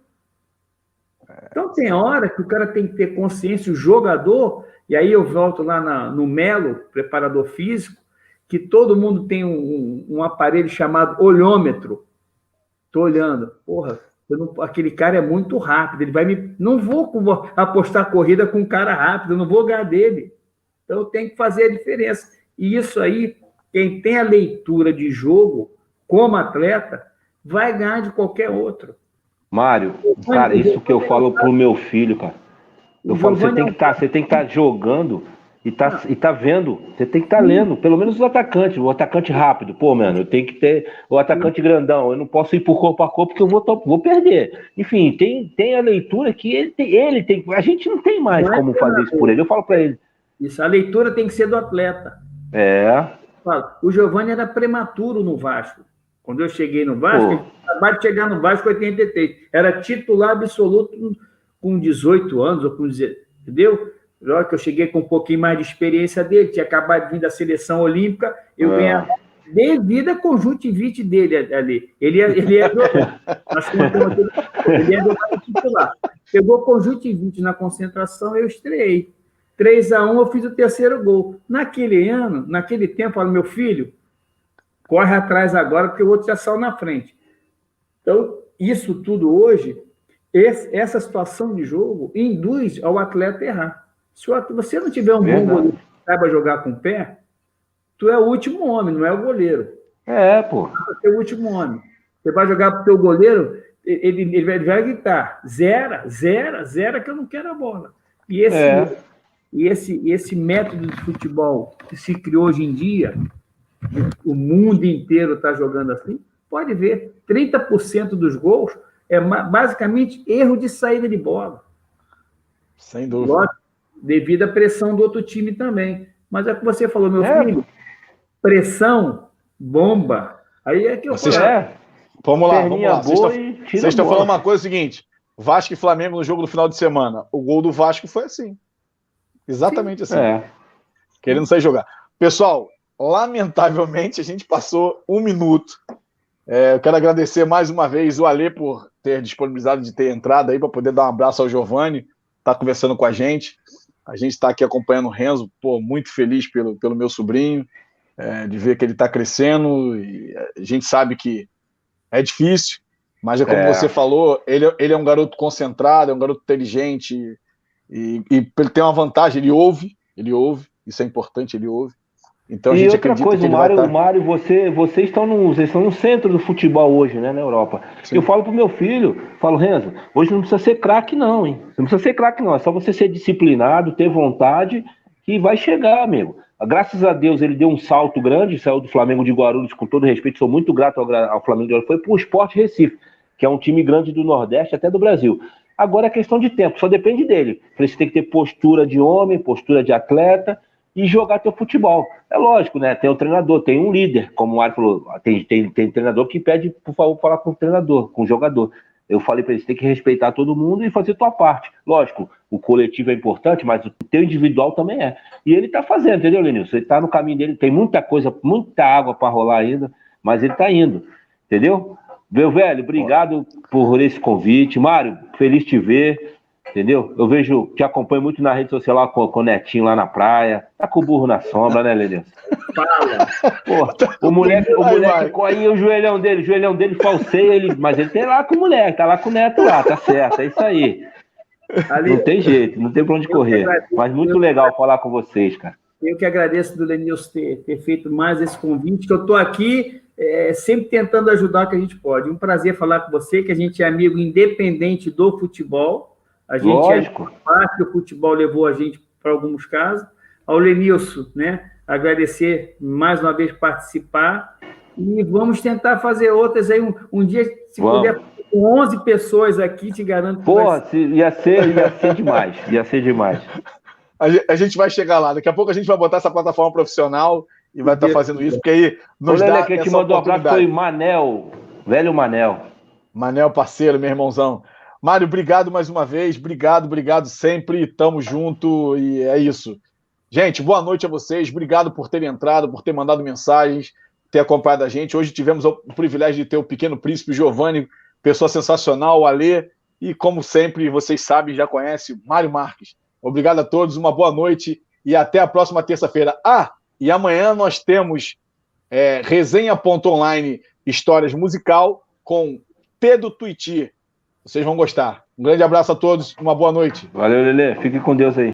B: Então, tem hora que o cara tem que ter consciência, o jogador, e aí eu volto lá no Melo, preparador físico, que todo mundo tem um aparelho chamado olhômetro. Tô olhando. Porra, Aquele cara é muito rápido, ele vai me. Não vou apostar corrida com um cara rápido, eu não vou ganhar dele. Então eu tenho que fazer a diferença. E isso aí, quem tem a leitura de jogo como atleta, vai ganhar de qualquer outro.
D: Mário, cara, isso que eu falo pro meu filho, cara. Eu falo, você tem que estar jogando e tá vendo. Você tem que estar lendo. Pelo menos os atacantes. O atacante rápido. Pô, mano, eu tenho que ter o atacante grandão. Eu não posso ir por corpo a corpo porque eu vou perder. Enfim, tem a leitura que ele tem. A gente não tem mais como fazer isso por ele. Eu falo pra ele.
B: Isso, a leitura tem que ser do atleta. O Giovani era prematuro no Vasco. Quando eu cheguei no Vasco, ele acabou de chegar no Vasco em 83. Era titular absoluto com 18 anos, ou com 19, entendeu? Logo que eu cheguei com um pouquinho mais de experiência dele, tinha acabado de vir da seleção olímpica, eu ganhava devido à conjuntivite dele ali. Ele ia jogar. Ele ia jogar titular. Pegou conjuntivite na concentração, eu estreiei. 3-1, eu fiz o terceiro gol. Naquele tempo, olha, meu filho, corre atrás agora, porque o outro já saiu na frente. Então, isso tudo hoje, essa situação de jogo induz ao atleta a errar. Se você não tiver um bom goleiro que saiba jogar com o pé, tu é o último homem, não é o goleiro.
D: Pô.
B: Você é o último homem. Você vai jogar pro teu goleiro, ele vai gritar, zera, que eu não quero a bola. E esse método de futebol que se criou hoje em dia, o mundo inteiro está jogando assim, pode ver, 30% dos gols é basicamente erro de saída de bola.
A: Sem dúvida.
B: Lógico, devido à pressão do outro time também. Mas é o que você falou, meu filho, pressão, bomba, aí é que eu falo.
A: Vamos lá. Vocês estão falando uma coisa seguinte, Vasco e Flamengo no jogo do final de semana, o gol do Vasco foi assim. Exatamente assim. Querendo sair jogar. Pessoal, lamentavelmente a gente passou 1 minuto. Eu quero agradecer mais uma vez o Alê por ter disponibilizado de ter entrado aí para poder dar um abraço ao Giovani, tá conversando com a gente. A gente está aqui acompanhando o Renzo, muito feliz pelo meu sobrinho, de ver que ele está crescendo. E a gente sabe que é difícil, mas como você falou, ele é um garoto concentrado, é um garoto inteligente e ele tem uma vantagem, ele ouve, isso é importante, ele ouve. Então a gente acredita que ele vai estar...
D: Mário, vocês estão no centro do futebol hoje, né, na Europa. Sim. Eu falo pro meu filho, Renzo, hoje não precisa ser craque não, hein? Não precisa ser craque não, é só você ser disciplinado, ter vontade, que vai chegar, amigo. Graças a Deus ele deu um salto grande, saiu do Flamengo de Guarulhos, com todo respeito, sou muito grato ao Flamengo de Guarulhos, foi pro Sport Recife, que é um time grande do Nordeste, até do Brasil. Agora é questão de tempo, só depende dele. Você tem que ter postura de homem, postura de atleta, e jogar teu futebol. É lógico, né? Tem o treinador, tem um líder, como o Mário falou, tem treinador que pede, por favor, falar com o treinador, com o jogador. Eu falei para ele, você tem que respeitar todo mundo e fazer tua parte. Lógico, o coletivo é importante, mas o teu individual também é. E ele tá fazendo, entendeu, Lenilson? Ele tá no caminho dele, tem muita coisa, muita água para rolar ainda, mas ele tá indo, entendeu? Meu velho, obrigado por esse convite. Mário, feliz te ver. Entendeu? Eu te acompanho muito na rede social lá com o Netinho lá na praia. Tá com o burro na sombra, né, Lenilson? O moleque aí o joelhão dele falseia, mas ele tem lá com o moleque, tá lá com o Neto lá, tá certo, é isso aí. Não tem jeito, não tem pra onde correr. Mas muito legal falar com vocês, cara.
B: Eu que agradeço do Lenilson ter feito mais esse convite, que eu tô aqui sempre tentando ajudar o que a gente pode. Um prazer falar com você, que a gente é amigo independente do futebol. A gente
D: Lógico.
B: Parte do futebol levou a gente para alguns casos. Ao Lenilson, né? Agradecer mais uma vez participar e vamos tentar fazer outras aí um dia, se puder, com 11 pessoas aqui, te garanto que
D: ia ser demais, ia ser demais.
A: A gente vai chegar lá, daqui a pouco a gente vai botar essa plataforma profissional e vai estar fazendo isso, porque aí nos dá
D: quem te mandou um abraço foi Manel, velho Manel.
A: Manel, parceiro, meu irmãozão. Mário, obrigado mais uma vez, obrigado sempre, tamo junto e é isso. Gente, boa noite a vocês, obrigado por terem entrado, por ter mandado mensagens, ter acompanhado a gente. Hoje tivemos o privilégio de ter o Pequeno Príncipe Giovani, pessoa sensacional, o Alê, e como sempre, vocês sabem, já conhecem, Mário Marques. Obrigado a todos, uma boa noite e até a próxima terça-feira. E amanhã nós temos resenha.online Histórias Musical com Pedro Tuiti. Vocês vão gostar. Um grande abraço a todos, uma boa noite.
D: Valeu, Lelê. Fique com Deus aí.